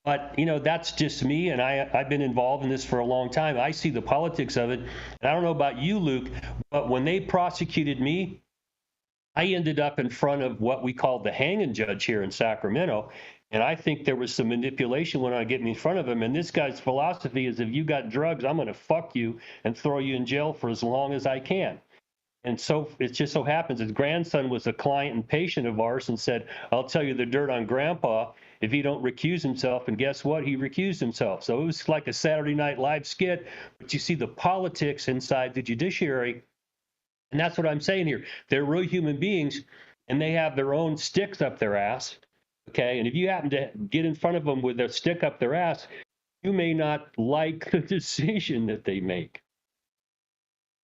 But, that's just me, and I've been involved in this for a long time. I see the politics of it. And I don't know about you, Luke, but when they prosecuted me, I ended up in front of what we call the hanging judge here in Sacramento, and I think there was some manipulation when I get me in front of him. And this guy's philosophy is, if you got drugs, I'm going to fuck you and throw you in jail for as long as I can. And so it just so happens his grandson was a client and patient of ours and said, I'll tell you the dirt on Grandpa if he don't recuse himself. And guess what? He recused himself. So it was like a Saturday Night Live skit, but you see the politics inside the judiciary. And that's what I'm saying here. They're real human beings, and they have their own sticks up their ass, okay? And if you happen to get in front of them with their stick up their ass, you may not like the decision that they make.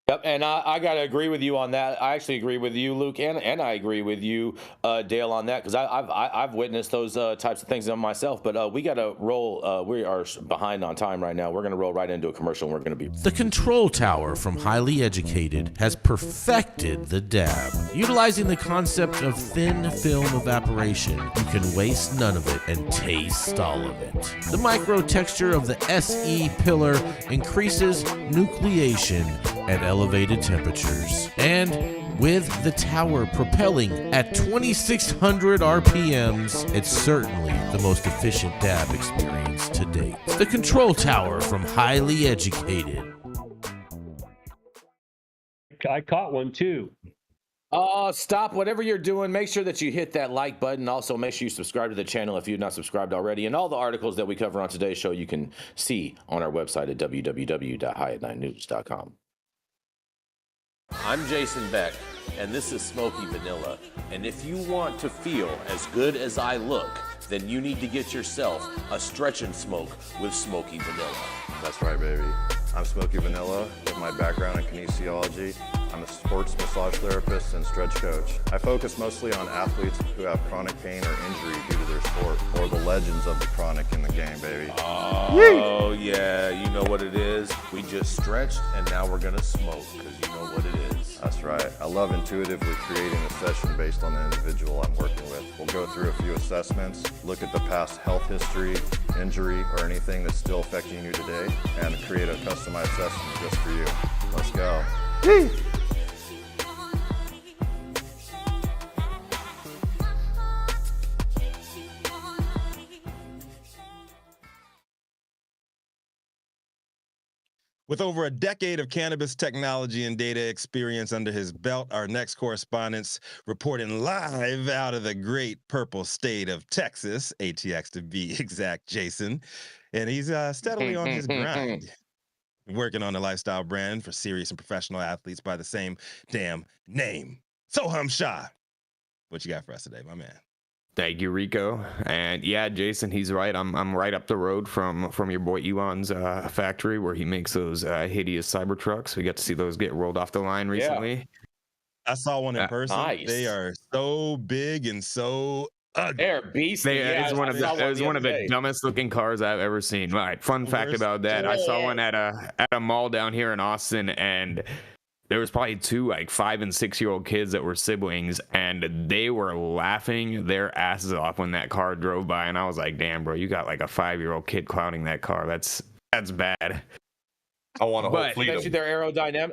Yep, and I got to agree with you on that. I actually agree with you, Luke, and I agree with you, Dale, on that, because I've witnessed those types of things on myself. But we got to roll. We are behind on time right now. We're going to roll right into a commercial. And we're going to be. The Control Tower from Highly Educated has perfected the dab. Utilizing the concept of thin film evaporation, you can waste none of it and taste all of it. The micro texture of the SE pillar increases nucleation at elevated temperatures. And with the tower propelling at 2,600 RPMs, it's certainly the most efficient dab experience to date. The Control Tower from Highly Educated. I caught one too. Stop whatever you're doing. Make sure that you hit that like button. Also, make sure you subscribe to the channel if you've not subscribed already. And all the articles that we cover on today's show, you can see on our website at www.highat9news.com. I'm Jason Beck, and this is Smoky Vanilla. And if you want to feel as good as I look, then you need to get yourself a stretch and smoke with Smoky Vanilla. That's right, baby. I'm Smoky Vanilla with my background in kinesiology. I'm a sports massage therapist and stretch coach. I focus mostly on athletes who have chronic pain or injury due to their sport, or the legends of the chronic in the game, baby. Oh, yeah, you know what it is. We just stretched, and now we're gonna smoke, because you know what it is. That's right. I love intuitively creating a session based on the individual I'm working with. We'll go through a few assessments, look at the past health history, injury, or anything that's still affecting you today, and create a customized session just for you. Let's go. With over a decade of cannabis technology and data experience under his belt, our next correspondent's reporting live out of the great purple state of Texas, ATX to be exact, Jason. And he's steadily on his grind, working on a lifestyle brand for serious and professional athletes by the same damn name. Sohum Shah. What you got for us today, my man? Thank you, Rico. And yeah, Jason, he's right. I'm right up the road from your boy Elon's factory where he makes those hideous Cybertrucks. We got to see those get rolled off the line recently. Yeah. I saw one in person. Nice. They are so big and so ugly. They're beasts. It was one of the dumbest looking cars I've ever seen. All right, fun fact about that. I saw one at a mall down here in Austin, and there was probably two like 5 and 6 year old kids that were siblings, and they were laughing their asses off when that car drove by. And I was like, damn, bro, you got like a 5-year-old kid clowning that car. That's bad. I want a whole fleet I bet you they're aerodynamic.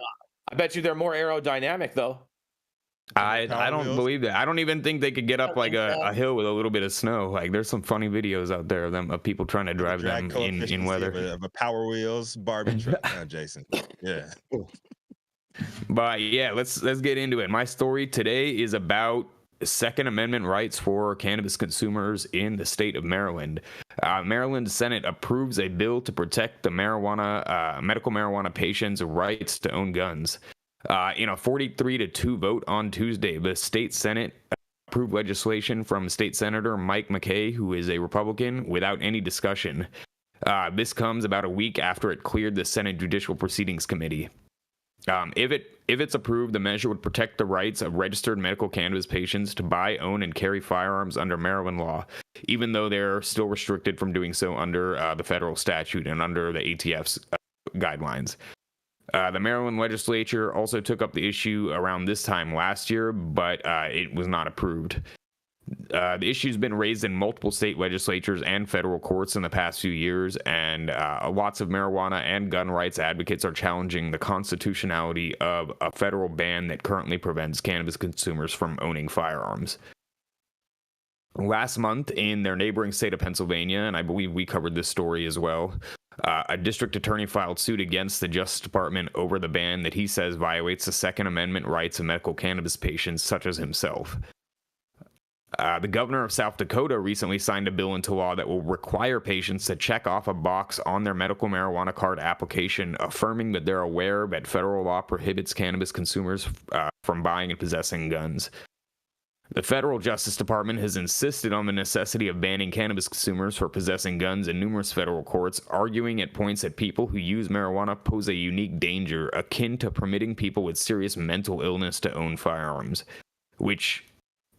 I bet you they're more aerodynamic though. I don't believe that. I don't even think they could get up like a hill with a little bit of snow. Like there's some funny videos out there of people trying to drive them in weather. Of a Power Wheels Barbie truck. Now, Jason. Yeah. But yeah, let's get into it. My story today is about Second Amendment rights for cannabis consumers in the state of Maryland. Maryland Senate approves a bill to protect the medical marijuana patients' rights to own guns. In a 43-2 vote on Tuesday, the state Senate approved legislation from State Senator Mike McKay, who is a Republican, without any discussion. This comes about a week after it cleared the Senate Judicial Proceedings Committee. If it's approved, the measure would protect the rights of registered medical cannabis patients to buy, own, and carry firearms under Maryland law, even though they're still restricted from doing so under the federal statute and under the ATF's guidelines. The Maryland legislature also took up the issue around this time last year, but it was not approved. The issue's been raised in multiple state legislatures and federal courts in the past few years, and lots of marijuana and gun rights advocates are challenging the constitutionality of a federal ban that currently prevents cannabis consumers from owning firearms. Last month, in their neighboring state of Pennsylvania, and I believe we covered this story as well, a district attorney filed suit against the Justice Department over the ban that he says violates the Second Amendment rights of medical cannabis patients such as himself. The governor of South Dakota recently signed a bill into law that will require patients to check off a box on their medical marijuana card application affirming that they're aware that federal law prohibits cannabis consumers from buying and possessing guns. The federal Justice Department has insisted on the necessity of banning cannabis consumers for possessing guns in numerous federal courts, arguing at points that people who use marijuana pose a unique danger akin to permitting people with serious mental illness to own firearms, which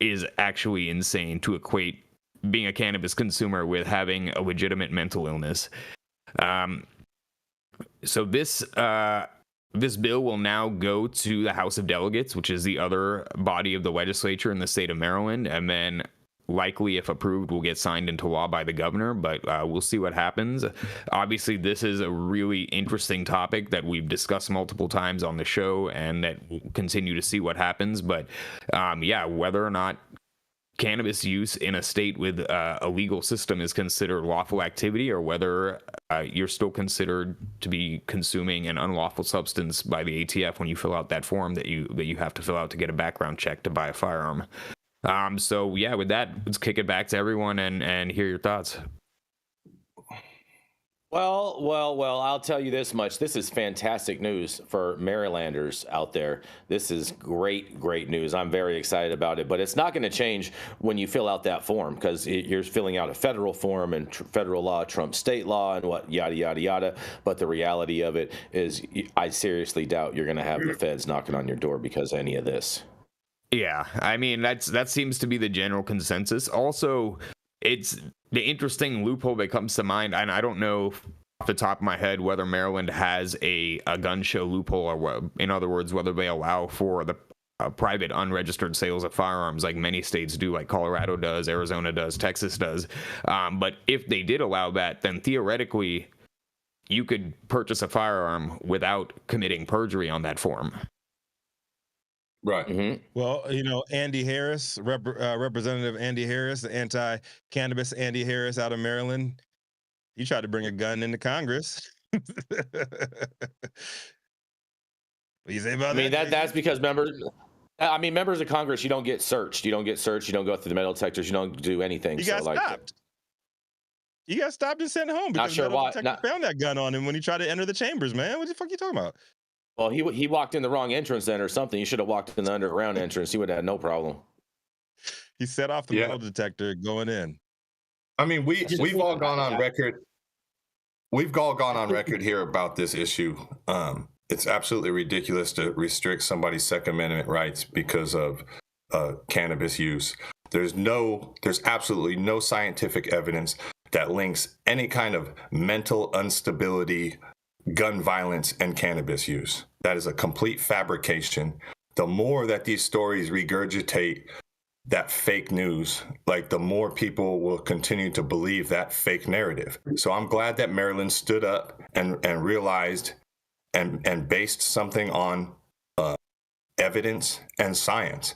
is actually insane to equate being a cannabis consumer with having a legitimate mental illness. So this bill will now go to the House of Delegates, which is the other body of the legislature in the state of Maryland, and then likely, if approved, will get signed into law by the governor, but we'll see what happens. Obviously, this is a really interesting topic that we've discussed multiple times on the show, and that we'll continue to see what happens. But whether or not cannabis use in a state with a legal system is considered lawful activity, or whether you're still considered to be consuming an unlawful substance by the ATF when you fill out that form that you have to fill out to get a background check to buy a firearm. With that, let's kick it back to everyone and hear your thoughts. Well, I'll tell you this much. This is fantastic news for Marylanders out there. This is great news. I'm very excited about it, but it's not going to change when you fill out that form, because you're filling out a federal form, and federal law trumps state law and what yada, yada, yada. But the reality of it is I seriously doubt you're going to have the feds knocking on your door because of any of this. Yeah, I mean, that seems to be the general consensus. Also, it's the interesting loophole that comes to mind, and I don't know off the top of my head whether Maryland has a gun show loophole, or in other words, whether they allow for the private unregistered sales of firearms like many states do, like Colorado does, Arizona does, Texas does. But if they did allow that, then theoretically you could purchase a firearm without committing perjury on that form. Right. Mm-hmm. Well, Andy Harris, Representative Andy Harris, the anti-cannabis Andy Harris out of Maryland, he tried to bring a gun into Congress. What do you say about that? That's because members of Congress, you don't get searched. You don't go through the metal detectors. You don't do anything. He got stopped. He got stopped and sent home because the metal detector found that gun on him when he tried to enter the chambers, man. What the fuck are you talking about? Well, he walked in the wrong entrance then or something. He should have walked in the underground entrance. He would have had no problem. He set off the metal detector going in. I mean, we've all gone on record. We've all gone on record here about this issue. It's absolutely ridiculous to restrict somebody's Second Amendment rights because of cannabis use. There's absolutely no scientific evidence that links any kind of mental instability, gun violence, and cannabis use. That is a complete fabrication. The more that these stories regurgitate that fake news, the more people will continue to believe that fake narrative. So I'm glad that Maryland stood up and realized and based something on evidence and science.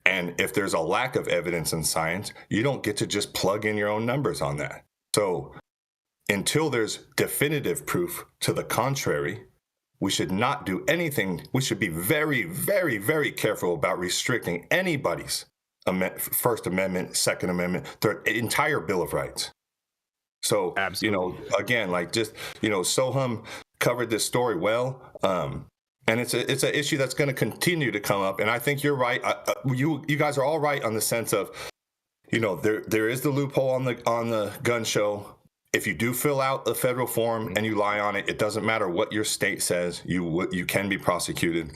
And if there's a lack of evidence and science, you don't get to just plug in your own numbers on that. So until there's definitive proof to the contrary, we should not do anything. We should be very, very, very careful about restricting anybody's First Amendment, Second Amendment, their entire Bill of Rights. So, absolutely. Again, like just, Sohum covered this story well. And it's an issue that's going to continue to come up. And I think you're right. You guys are all right on the sense of, there is the loophole on the gun show. If you do fill out a federal form and you lie on it, it doesn't matter what your state says. You can be prosecuted.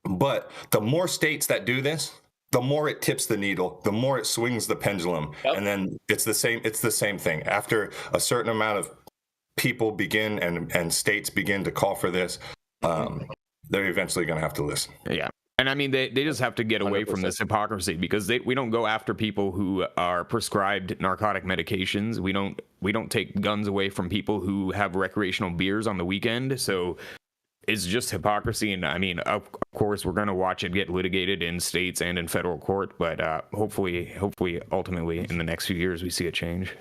But the more states that do this, the more it tips the needle, the more it swings the pendulum. Yep. And then it's the same thing. After a certain amount of people begin and states begin to call for this, they're eventually going to have to listen. Yeah. And I mean, they just have to get away 100%. From this hypocrisy, because we don't go after people who are prescribed narcotic medications. We don't take guns away from people who have recreational beers on the weekend. So it's just hypocrisy. And I mean, of course, we're going to watch it get litigated in states and in federal court. But hopefully, ultimately, in the next few years, we see a change.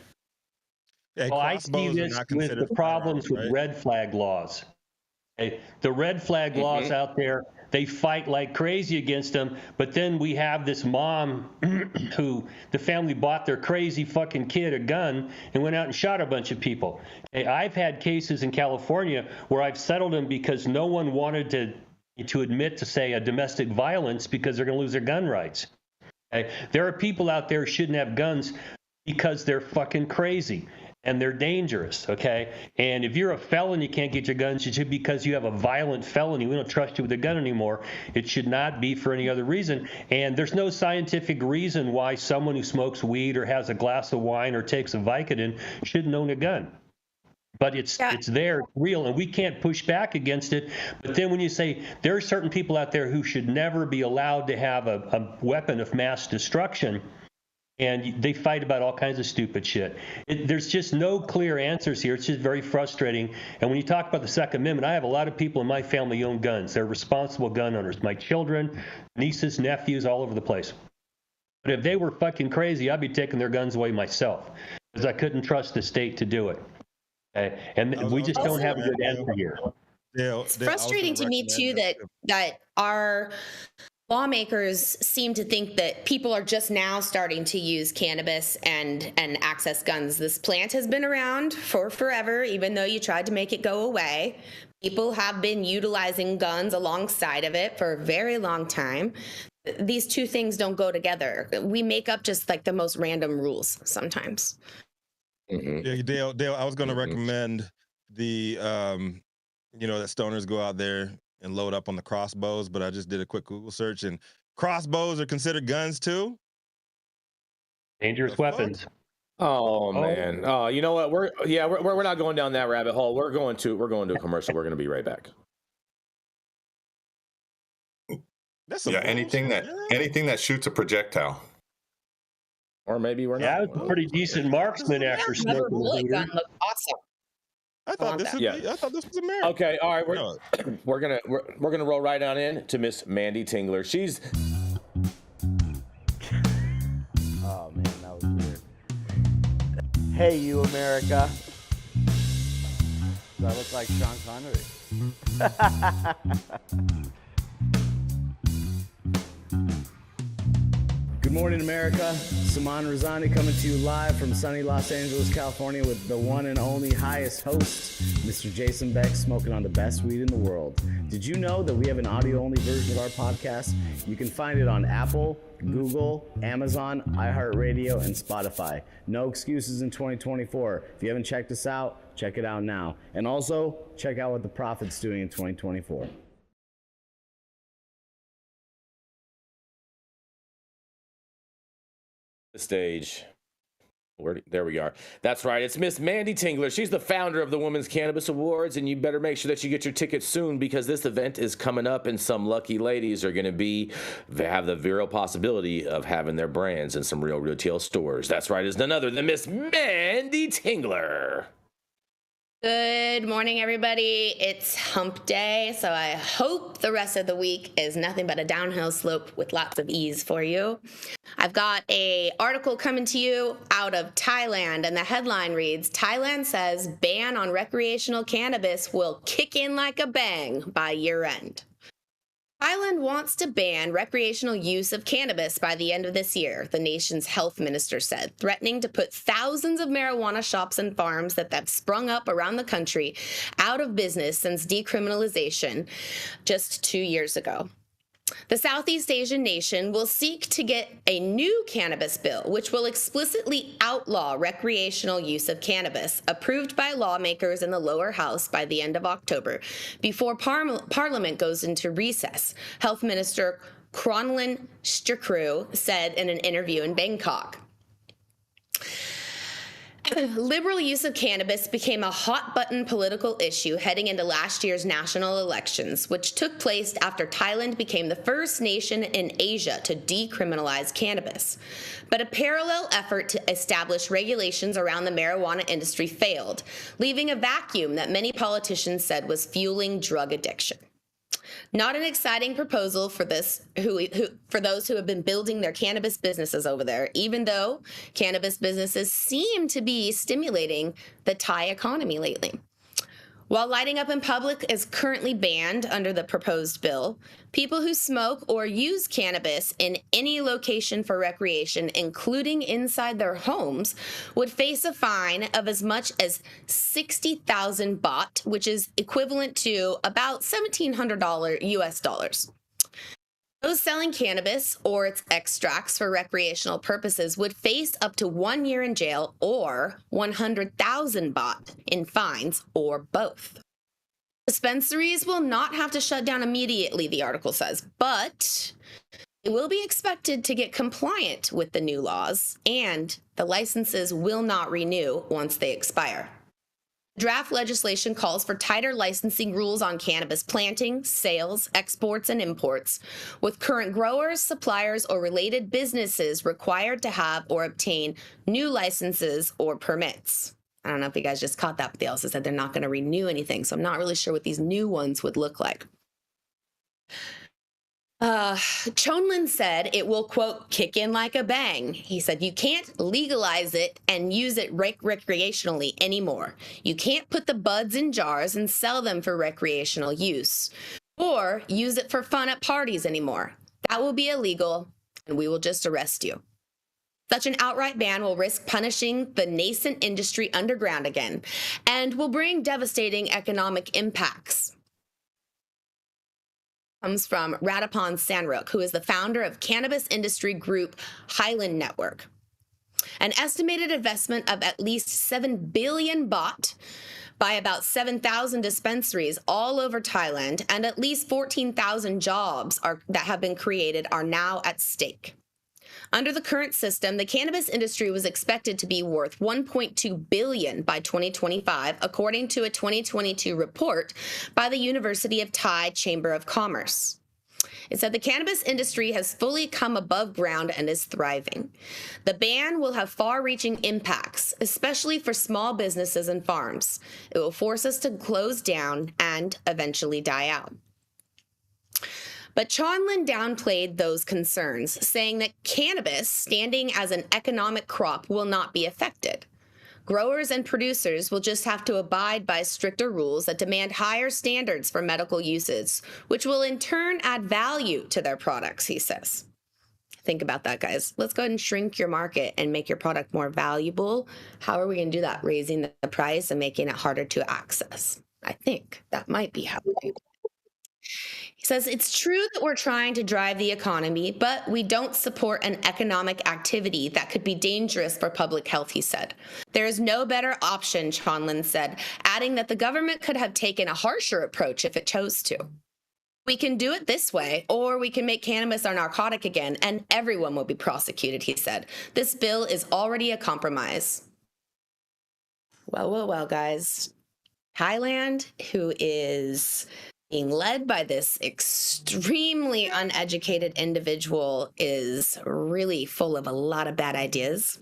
Yeah, well, I see this with the problems with red flag laws. The red flag laws out there, they fight like crazy against them. But then we have this mom who the family bought their crazy fucking kid a gun and went out and shot a bunch of people. I've had cases in California where I've settled them because no one wanted to admit to, say, a domestic violence because they're going to lose their gun rights. There are people out there who shouldn't have guns because they're fucking crazy. And they're dangerous, okay? And if you're a felon, you can't get your guns. It should be because you have a violent felony. We don't trust you with a gun anymore. It should not be for any other reason. And there's no scientific reason why someone who smokes weed or has a glass of wine or takes a Vicodin shouldn't own a gun. But it's there, it's real, and we can't push back against it. But then when you say there are certain people out there who should never be allowed to have a weapon of mass destruction, and they fight about all kinds of stupid shit. There's just no clear answers here. It's just very frustrating. And when you talk about the Second Amendment, I have a lot of people in my family who own guns. They're responsible gun owners. My children, nieces, nephews, all over the place. But if they were fucking crazy, I'd be taking their guns away myself because I couldn't trust the state to do it. And we just don't have a good answer here. It's frustrating to me, too, that our lawmakers seem to think that people are just now starting to use cannabis and access guns. This plant has been around for forever, even though you tried to make it go away. People have been utilizing guns alongside of it for a very long time. These two things don't go together. We make up just like the most random rules sometimes. Yeah, Dale, I was going to recommend the, that stoners go out there and load up on the crossbows, but I just did a quick Google search, and crossbows are considered guns too. Dangerous weapons. Oh man. Oh, you know what? We're not going down that rabbit hole. We're going to a commercial. We're going to be right back. Anything that shoots a projectile. Or maybe we're not. Yeah, I was a pretty decent marksman after smoking. Bullet gun looked awesome. I thought this was America. Okay, all right, we're gonna roll right on in to Miss Manndie Tingler. She's oh man, that was weird. Hey, you America. Do I look like Sean Connery? Good morning, America. Saman Razani coming to you live from sunny Los Angeles, California with the one and only highest host, Mr. Jason Beck, smoking on the best weed in the world. Did you know that we have an audio-only version of our podcast? You can find it on Apple, Google, Amazon, iHeartRadio, and Spotify. No excuses in 2024. If you haven't checked us out, check it out now. And also, check out what the Prophet's doing in 2024. the stage. There we are. That's right. It's Miss Manndie Tingler. She's the founder of the Women's Cannabis Awards, and you better make sure that you get your tickets soon because this event is coming up, and some lucky ladies are going to have the real possibility of having their brands in some real retail stores. That's right. It's none other than Miss Manndie Tingler. Good morning, everybody. It's hump day, so I hope the rest of the week is nothing but a downhill slope with lots of ease for you. I've got an article coming to you out of Thailand, and the headline reads, Thailand says ban on recreational cannabis will kick in like a bang by year end. Thailand wants to ban recreational use of cannabis by the end of this year, the nation's health minister said, threatening to put thousands of marijuana shops and farms that have sprung up around the country out of business since decriminalization just 2 years ago. The Southeast Asian nation will seek to get a new cannabis bill, which will explicitly outlaw recreational use of cannabis, approved by lawmakers in the lower house by the end of October, before Parliament goes into recess, Health Minister Kronlin Stikru said in an interview in Bangkok. Liberal use of cannabis became a hot-button political issue heading into last year's national elections, which took place after Thailand became the first nation in Asia to decriminalize cannabis. But a parallel effort to establish regulations around the marijuana industry failed, leaving a vacuum that many politicians said was fueling drug addiction. Not an exciting proposal for those who have been building their cannabis businesses over there, even though cannabis businesses seem to be stimulating the Thai economy lately. While lighting up in public is currently banned under the proposed bill, people who smoke or use cannabis in any location for recreation, including inside their homes, would face a fine of as much as 60,000 baht, which is equivalent to about $1,700 US dollars. Those selling cannabis or its extracts for recreational purposes would face up to 1 year in jail or 100,000 baht in fines, or both. Dispensaries will not have to shut down immediately, the article says, but they will be expected to get compliant with the new laws, and the licenses will not renew once they expire. Draft legislation calls for tighter licensing rules on cannabis planting, sales, exports, and imports, with current growers, suppliers, or related businesses required to have or obtain new licenses or permits. I don't know if you guys just caught that, but they also said they're not going to renew anything, so I'm not really sure what these new ones would look like. Chonlin said it will, quote, kick in like a bang. He said, you can't legalize it and use it recreationally anymore. You can't put the buds in jars and sell them for recreational use, or use it for fun at parties anymore. That will be illegal, and we will just arrest you. Such an outright ban will risk punishing the nascent industry underground again, and will bring devastating economic impacts. Comes from Ratapan Sanruk, who is the founder of cannabis industry group Highland Network. An estimated investment of at least 7 billion baht by about 7,000 dispensaries all over Thailand, and at least 14,000 jobs that have been created are now at stake. Under the current system, the cannabis industry was expected to be worth 1.2 billion by 2025, according to a 2022 report by the University of Thai Chamber of Commerce. It said the cannabis industry has fully come above ground and is thriving. The ban will have far-reaching impacts, especially for small businesses and farms. It will force us to close down and eventually die out. But Chonlin downplayed those concerns, saying that cannabis, standing as an economic crop, will not be affected. Growers and producers will just have to abide by stricter rules that demand higher standards for medical uses, which will in turn add value to their products, he says. Think about that, guys. Let's go ahead and shrink your market and make your product more valuable. How are we going to do that? Raising the price and making it harder to access. I think that might be how we do it. He says, it's true that we're trying to drive the economy, but we don't support an economic activity that could be dangerous for public health, he said. There is no better option, Chonlin said, adding that the government could have taken a harsher approach if it chose to. We can do it this way, or we can make cannabis our narcotic again, and everyone will be prosecuted, he said. This bill is already a compromise. Well, guys. Thailand, who is being led by this extremely uneducated individual, is really full of a lot of bad ideas.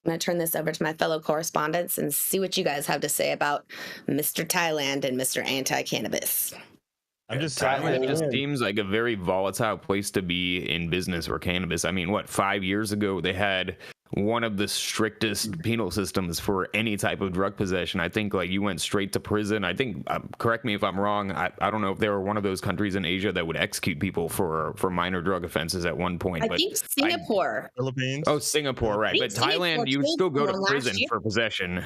I'm going to turn this over to my fellow correspondents and see what you guys have to say about Mr. Thailand and Mr. Anti-Cannabis. Thailand just seems like a very volatile place to be in business for cannabis. I mean, 5 years ago they had one of the strictest penal systems for any type of drug possession. I think you went straight to prison. I think, correct me if I'm wrong, I don't know if they were one of those countries in Asia that would execute people for minor drug offenses at one point. I think Singapore. Philippines. Oh, Singapore, right. But Thailand, you would still go to prison for possession.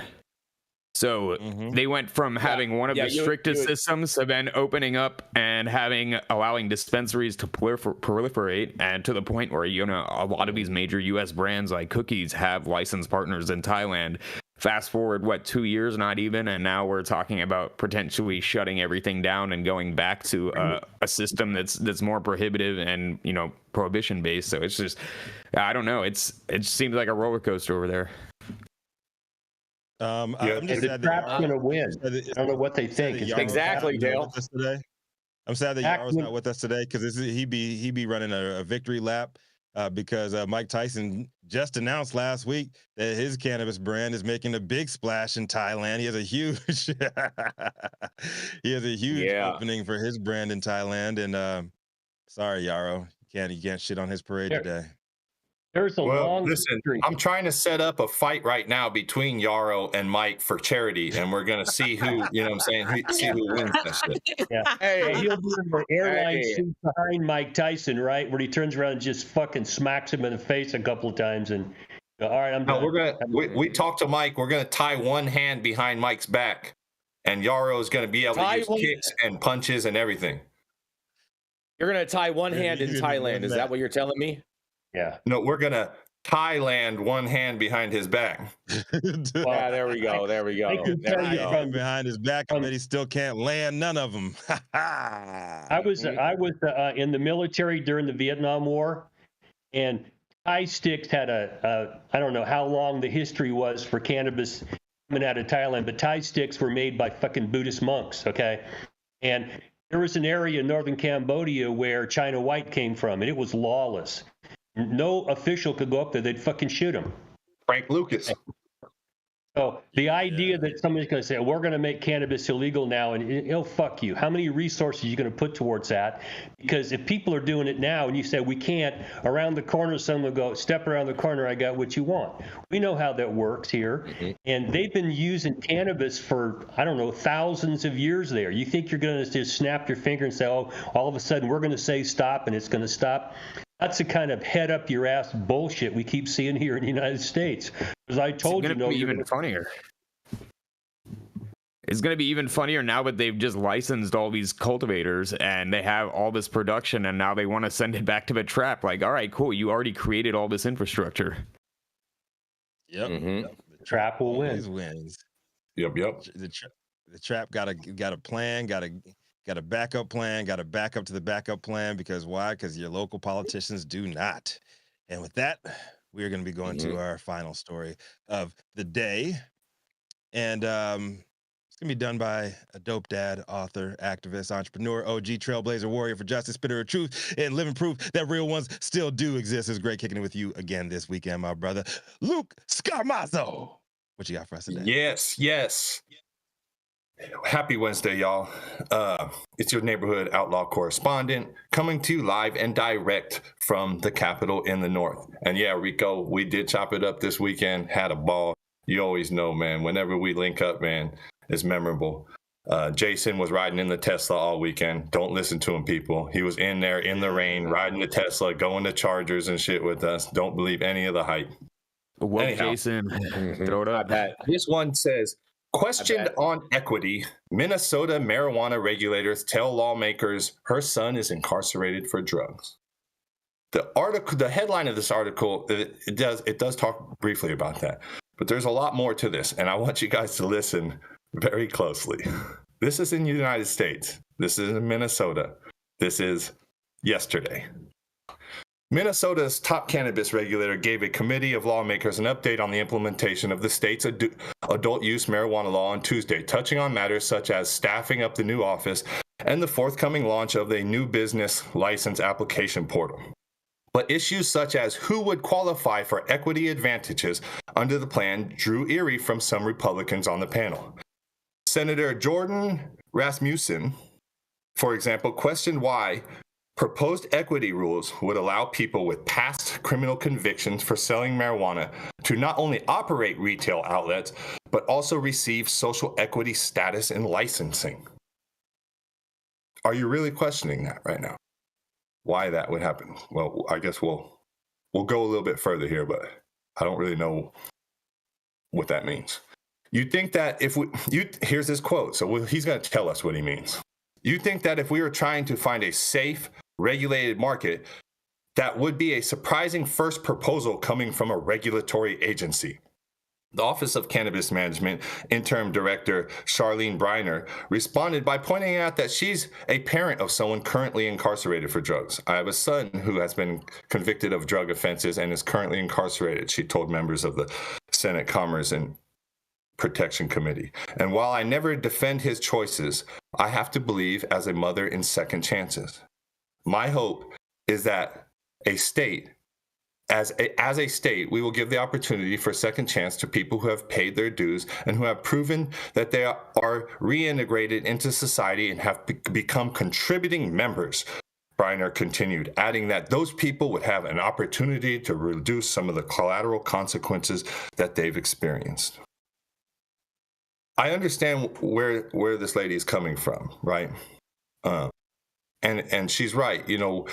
So they went from having one of the strictest systems to then opening up and allowing dispensaries to proliferate, and to the point where, a lot of these major U.S. brands like cookies have licensed partners in Thailand. Fast forward, 2 years, not even, and now we're talking about potentially shutting everything down and going back to a system that's more prohibitive and, prohibition based. So it's just, I don't know. It seems like a roller coaster over there. I'm just sad the Trap's going to win. I don't know what they think. Exactly, Dale. I'm sad that Yaro's not with us today, because he be running a victory lap because Mike Tyson just announced last week that his cannabis brand is making a big splash in Thailand. He has a huge opening for his brand in Thailand. And sorry, Yaro, you can't shit on his parade today. There's a long history. I'm trying to set up a fight right now between Yarrow and Mike for charity, and we're gonna see who, see who wins that shit. Yeah. Hey, he'll be in the airline suit behind Mike Tyson, right, where he turns around and just fucking smacks him in the face a couple of times, and all right, I'm done. We talked to Mike. We're gonna tie one hand behind Mike's back, and Yarrow is gonna be able to use kicks and punches and everything. You're gonna tie one hand in Thailand. Is that what you're telling me? Yeah. No, we're gonna Thailand one hand behind his back. Yeah, there we go. Behind his back, but he still can't land none of them. I was in the military during the Vietnam War, and Thai sticks had I don't know how long the history was for cannabis coming out of Thailand, but Thai sticks were made by fucking Buddhist monks, okay? And there was an area in northern Cambodia where China White came from, and it was lawless. No official could go up there. They'd fucking shoot him. Frank Lucas. So the idea that somebody's going to say, we're going to make cannabis illegal now, and fuck you. How many resources are you going to put towards that? Because if people are doing it now and you say we can't, around the corner, someone will go, step around the corner, I got what you want. We know how that works here. And they've been using cannabis for, I don't know, thousands of years there. You think you're going to just snap your finger and say, oh, all of a sudden we're going to say stop and it's going to stop? That's the kind of head up your ass bullshit we keep seeing here in the United States. Because I told you, it's going to be even funnier. It's going to be even funnier now that they've just licensed all these cultivators and they have all this production, and now they want to send it back to the trap. Like, all right, cool, you already created all this infrastructure. Yep. The trap will win. Always wins. Yep. The trap got a plan, got a backup plan, got to back up to the backup plan. Because why? Because your local politicians do not. And with that, we are going to be going to our final story of the day. And it's going to be done by a dope dad, author, activist, entrepreneur, OG, trailblazer, warrior for justice, spitter of truth, and living proof that real ones still do exist. It's great kicking it with you again this weekend, my brother, Luke Scarmazzo. What you got for us today? Yes. Happy Wednesday, y'all. It's your neighborhood outlaw correspondent coming to you live and direct from the capital in the north. And yeah, Rico, we did chop it up this weekend, had a ball. You always know, man, whenever we link up, man, it's memorable. Jason was riding in the Tesla all weekend. Don't listen to him, people. He was in there in the rain, riding the Tesla, going to Chargers and shit with us. Don't believe any of the hype. Well, anyhow, Jason, throw it up. This one says, questioned on equity, Minnesota marijuana regulators tell lawmakers her son is incarcerated for drugs. The headline of this article, it does talk briefly about that, but there's a lot more to this, and I want you guys to listen very closely. This is in the United States. This is in Minnesota. This is yesterday. Minnesota's top cannabis regulator gave a committee of lawmakers an update on the implementation of the state's adult use marijuana law on Tuesday, touching on matters such as staffing up the new office and the forthcoming launch of a new business license application portal. But issues such as who would qualify for equity advantages under the plan drew eerie from some Republicans on the panel. Senator Jordan Rasmussen, for example, questioned why proposed equity rules would allow people with past criminal convictions for selling marijuana to not only operate retail outlets, but also receive social equity status in licensing. Are you really questioning that right now? Why that would happen? Well, I guess we'll go a little bit further here, but I don't really know what that means. You think that here's his quote, so he's going to tell us what he means. You think that if we were trying to find a safe, regulated market, that would be a surprising first proposal coming from a regulatory agency. The Office of Cannabis Management Interim Director Charlene Briner responded by pointing out that she's a parent of someone currently incarcerated for drugs. I have a son who has been convicted of drug offenses and is currently incarcerated, she told members of the Senate Commerce and Protection Committee. And while I never defend his choices, I have to believe as a mother in second chances. My hope is that as a state, we will give the opportunity for a second chance to people who have paid their dues and who have proven that they are reintegrated into society and have become contributing members. Briner continued, adding that those people would have an opportunity to reduce some of the collateral consequences that they've experienced. I understand where this lady is coming from, right? And she's right. You know,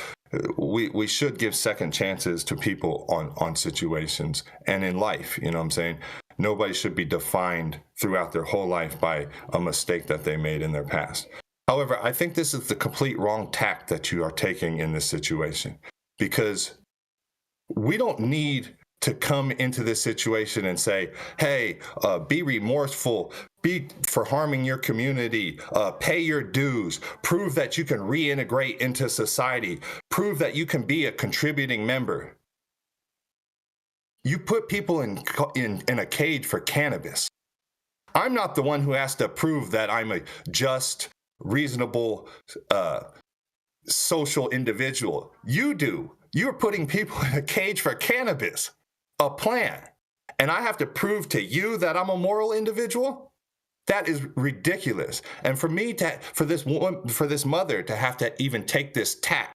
we should give second chances to people on situations and in life. You know what I'm saying? Nobody should be defined throughout their whole life by a mistake that they made in their past. However, I think this is the complete wrong tack that you are taking in this situation, because we don't need to come into this situation and say, hey, be remorseful, be for harming your community, pay your dues, prove that you can reintegrate into society, prove that you can be a contributing member. You put people in a cage for cannabis. I'm not the one who has to prove that I'm a just, reasonable, social individual. You do. You're putting people in a cage for cannabis, a plant. And I have to prove to you that I'm a moral individual? That is ridiculous. And for this mother to have to even take this tack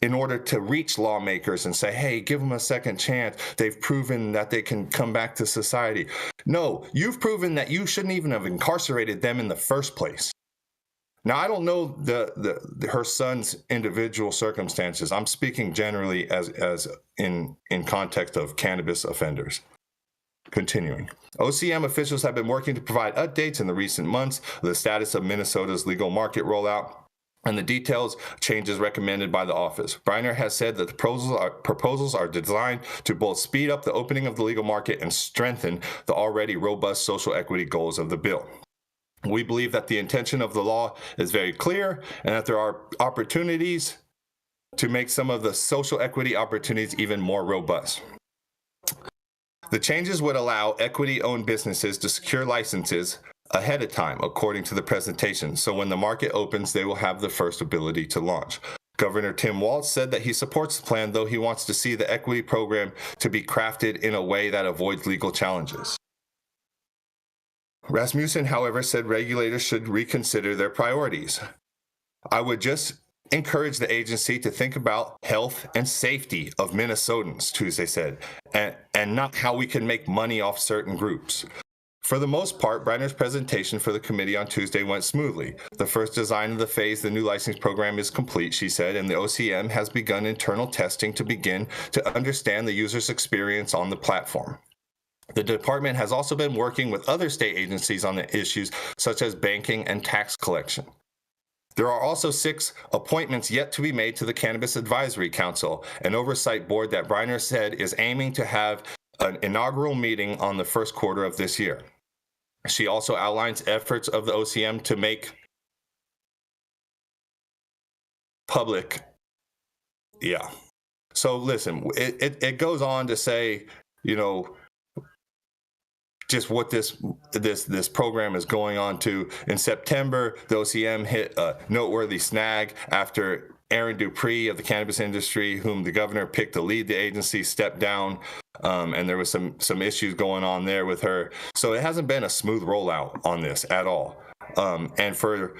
in order to reach lawmakers and say, hey, give them a second chance. They've proven that they can come back to society. No, you've proven that you shouldn't even have incarcerated them in the first place. Now, I don't know her son's individual circumstances. I'm speaking generally as in context of cannabis offenders. Continuing. OCM officials have been working to provide updates in the recent months of the status of Minnesota's legal market rollout and the details changes recommended by the office. Briner has said that the proposals are designed to both speed up the opening of the legal market and strengthen the already robust social equity goals of the bill. We believe that the intention of the law is very clear and that there are opportunities to make some of the social equity opportunities even more robust. The changes would allow equity-owned businesses to secure licenses ahead of time, according to the presentation. So when the market opens, they will have the first ability to launch. Governor Tim Walz said that he supports the plan, though he wants to see the equity program to be crafted in a way that avoids legal challenges. Rasmussen, however, said regulators should reconsider their priorities. I would just encourage the agency to think about health and safety of Minnesotans, Tuesday said, and not how we can make money off certain groups. For the most part, Briner's presentation for the committee on Tuesday went smoothly. The first design of the phase, the new license program, is complete, she said, and the OCM has begun internal testing to begin to understand the user's experience on the platform. The department has also been working with other state agencies on the issues such as banking and tax collection. There are also 6 appointments yet to be made to the Cannabis Advisory Council, an oversight board that Briner said is aiming to have an inaugural meeting on the first quarter of this year. She also outlines efforts of the OCM to make public. Yeah. So listen, it goes on to say, you know, just what this program is going on to. In September, the OCM hit a noteworthy snag after Aaron Dupree of the cannabis industry, whom the governor picked to lead the agency, stepped down, and there was some issues going on there with her. So it hasn't been a smooth rollout on this at all. And for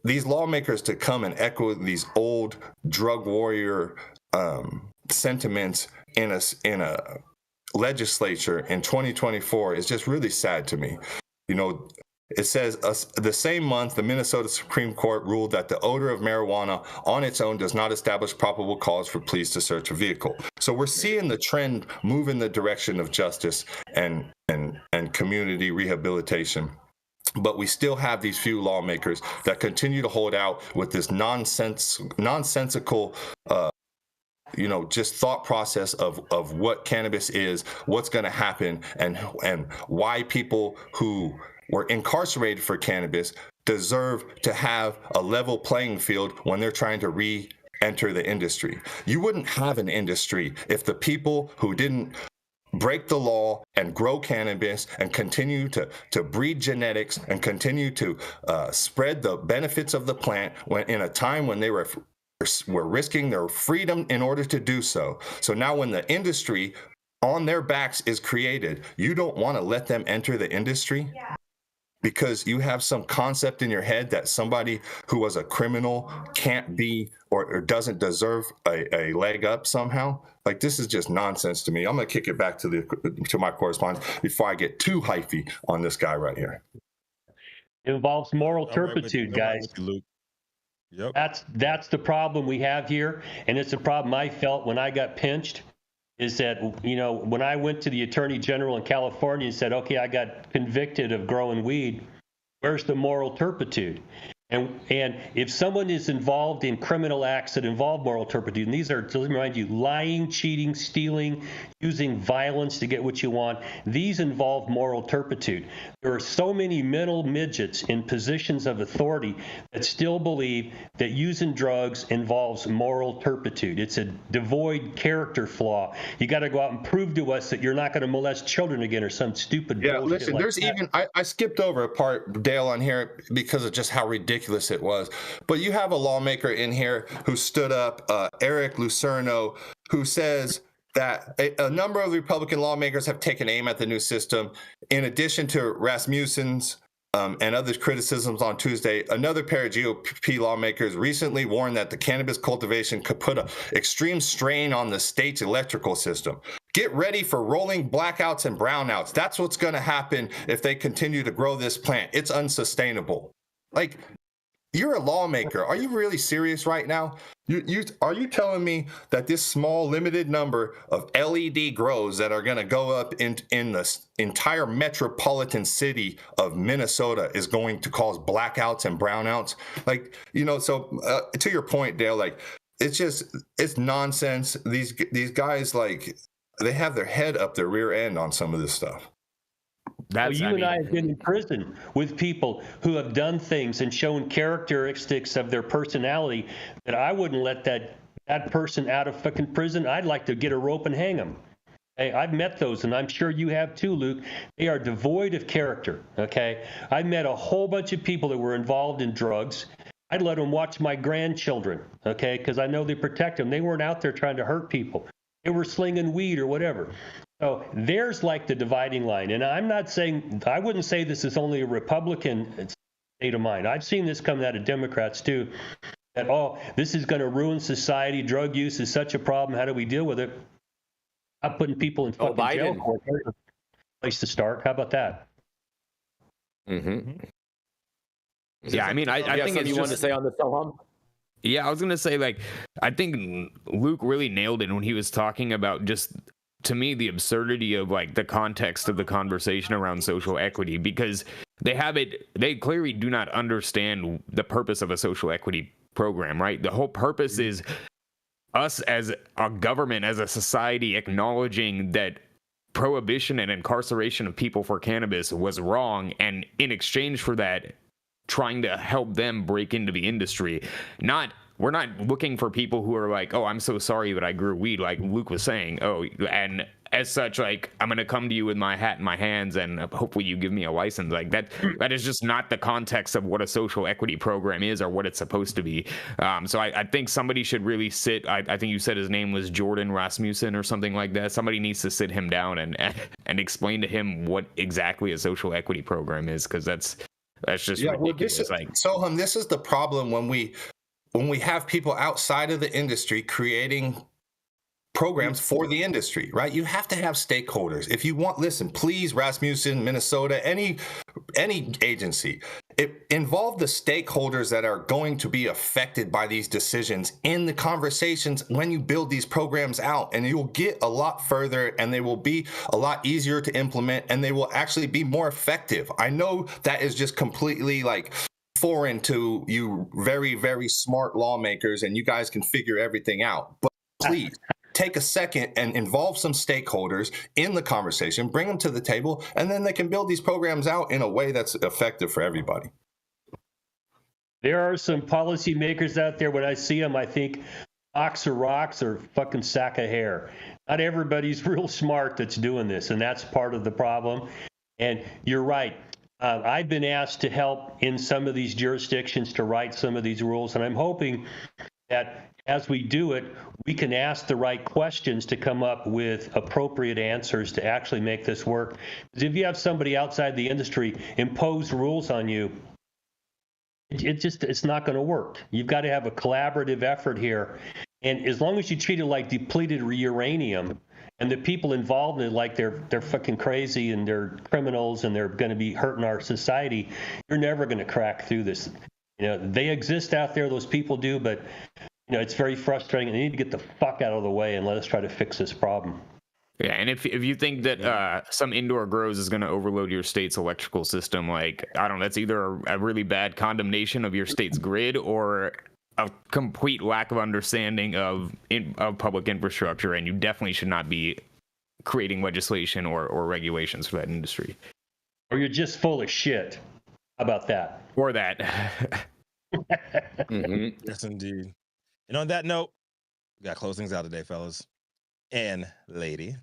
these lawmakers to come and echo these old drug warrior sentiments in a legislature in 2024 is just really sad to me. You know, it says the same month, the Minnesota Supreme Court ruled that the odor of marijuana on its own does not establish probable cause for police to search a vehicle. So we're seeing the trend move in the direction of justice and community rehabilitation. But we still have these few lawmakers that continue to hold out with this nonsensical just thought process of what cannabis is, what's going to happen, and why people who were incarcerated for cannabis deserve to have a level playing field when they're trying to re-enter the industry. You wouldn't have an industry if the people who didn't break the law and grow cannabis and continue to breed genetics and continue to spread the benefits of the plant when in a time when they were risking their freedom in order to do so. So now when the industry on their backs is created, you don't want to let them enter the industry because you have some concept in your head that somebody who was a criminal can't be or doesn't deserve a leg up somehow. Like, this is just nonsense to me. I'm going to kick it back to my correspondent before I get too hyphy on this guy right here. It involves moral turpitude, guys. Yep. That's the problem we have here, and it's a problem I felt when I got pinched. Is that, when I went to the Attorney General in California and said, okay, I got convicted of growing weed, where's the moral turpitude? And if someone is involved in criminal acts that involve moral turpitude, and these are, to remind you, lying, cheating, stealing, using violence to get what you want, these involve moral turpitude. There are so many mental midgets in positions of authority that still believe that using drugs involves moral turpitude. It's a devoid character flaw. You got to go out and prove to us that you're not going to molest children again or some stupid bullshit. Listen, like there's that. even I skipped over a part, Dale, on here because of just how ridiculous it was. But you have a lawmaker in here who stood up, Eric Lucerno, who says that a number of Republican lawmakers have taken aim at the new system. In addition to Rasmussen's and other criticisms on Tuesday, another pair of GOP lawmakers recently warned that the cannabis cultivation could put an extreme strain on the state's electrical system. Get ready for rolling blackouts and brownouts. That's what's going to happen if they continue to grow this plant. It's unsustainable. Like, you're a lawmaker. Are you really serious right now? Are you telling me that this small limited number of LED grows that are going to go up in the entire metropolitan city of Minnesota is going to cause blackouts and brownouts? Like, so to your point, Dale, like, it's nonsense. These guys, like, they have their head up their rear end on some of this stuff. And I have been in prison with people who have done things and shown characteristics of their personality that I wouldn't let that person out of fucking prison. I'd like to get a rope and hang them. Hey, I've met those, and I'm sure you have too, Luke. They are devoid of character, okay? I met a whole bunch of people that were involved in drugs. I'd let them watch my grandchildren, okay, because I know they protect them. They weren't out there trying to hurt people. They were slinging weed or whatever. So there's like the dividing line. And I wouldn't say this is only a Republican state of mind. I've seen this come out of Democrats too, that, this is going to ruin society. Drug use is such a problem. How do we deal with it? I'm putting people in fucking jail for it. Place to start. How about that? Mm-hmm. Yeah, I mean, I think it's you wanted to say on the Sohum? Yeah, I was going to say, like, I think Luke really nailed it when he was talking about just, to me, the absurdity of, like, the context of the conversation around social equity, because they clearly do not understand the purpose of a social equity program, right? The whole purpose is us as a government, as a society, acknowledging that prohibition and incarceration of people for cannabis was wrong, and in exchange for that, trying to help them break into the industry. We're not looking for people who are like, oh, I'm so sorry that I grew weed, like Luke was saying. Oh, and as such, like, I'm going to come to you with my hat in my hands and hopefully you give me a license. Like that is just not the context of what a social equity program is or what it's supposed to be. So I think somebody should really sit. I think you said his name was Jordan Rasmussen or something like that. Somebody needs to sit him down and explain to him what exactly a social equity program is, because that's just ridiculous. Sohum, this is the problem when we have people outside of the industry creating programs for the industry, right? You have to have stakeholders. If you want, listen, please, Rasmussen, Minnesota, any agency, involve the stakeholders that are going to be affected by these decisions in the conversations when you build these programs out, and you'll get a lot further and they will be a lot easier to implement and they will actually be more effective. I know that is just completely like foreign to you very, very smart lawmakers and you guys can figure everything out, but please take a second and involve some stakeholders in the conversation, bring them to the table, and then they can build these programs out in a way that's effective for everybody. There are some policymakers out there, when I see them, I think box of rocks or fucking sack of hair. Not everybody's real smart that's doing this, and that's part of the problem. And you're right. I've been asked to help in some of these jurisdictions to write some of these rules, and I'm hoping that as we do it, we can ask the right questions to come up with appropriate answers to actually make this work. Because if you have somebody outside the industry impose rules on you, it's not going to work. You've got to have a collaborative effort here. And as long as you treat it like depleted uranium, and the people involved in it like they're fucking crazy and they're criminals and they're going to be hurting our society, you're never going to crack through this. You know, they exist out there, those people do, but you know, it's very frustrating, and they need to get the fuck out of the way and let us try to fix this problem. Yeah, and if you think that some indoor grows is going to overload your state's electrical system, like, I don't know, that's either a really bad condemnation of your state's grid or a complete lack of understanding of public infrastructure, and you definitely should not be creating legislation or regulations for that industry. Or you're just full of shit. How about that? Or that. Mm-hmm. Yes, indeed. And on that note, we got closings out today, fellas and lady.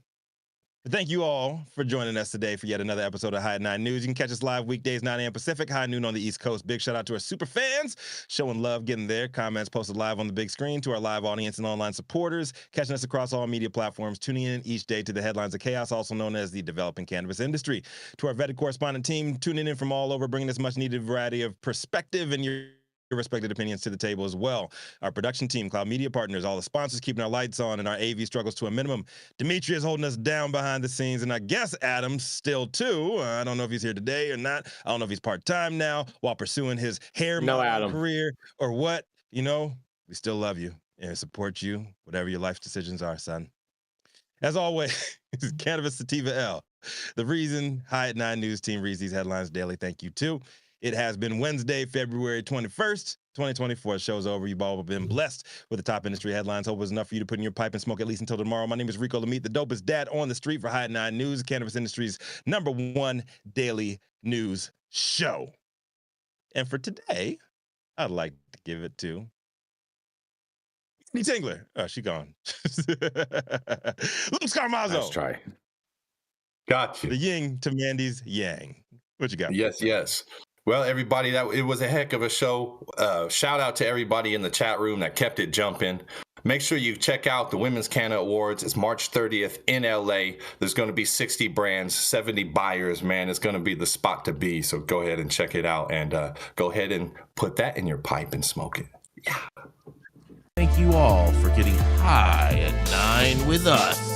But thank you all for joining us today for yet another episode of High at 9 News. You can catch us live weekdays, 9 a.m. Pacific, high noon on the East Coast. Big shout out to our super fans showing love, getting their comments posted live on the big screen, to our live audience and online supporters, catching us across all media platforms, tuning in each day to the headlines of chaos, also known as the developing cannabis industry. To our vetted correspondent team, tuning in from all over, bringing this much needed variety of perspective and your respected opinions to the table as well. Our production team, Cloud Media Partners, all the sponsors keeping our lights on and our AV struggles to a minimum. Dimitri is holding us down behind the scenes, and I guess Adam's still too. I don't know if he's here today or not. I don't know if he's part-time now while pursuing his hair career or what. You know, we still love you and support you, whatever your life decisions are, son. As always, Cannabis Sativa L, the reason High at 9 News team reads these headlines daily. Thank you, too. It has been Wednesday, February 21st, 2024. The show's over. You've all been blessed with the top industry headlines. Hope it was enough for you to put in your pipe and smoke at least until tomorrow. My name is Rico Lamitte, the dopest dad on the street for High at 9 News, cannabis industry's #1 daily news show. And for today, I'd like to give it to Manndie Tingler. Oh, she gone. Luke Scarmazzo. Let's try. Gotcha. The yin to Mandy's yang. What you got? Yes. Well, everybody, it was a heck of a show. Shout out to everybody in the chat room that kept it jumping. Make sure you check out the Women's Canna Awards. It's March 30th in LA. There's going to be 60 brands, 70 buyers, man. It's going to be the spot to be. So go ahead and check it out, and go ahead and put that in your pipe and smoke it. Yeah. Thank you all for getting high at 9 with us.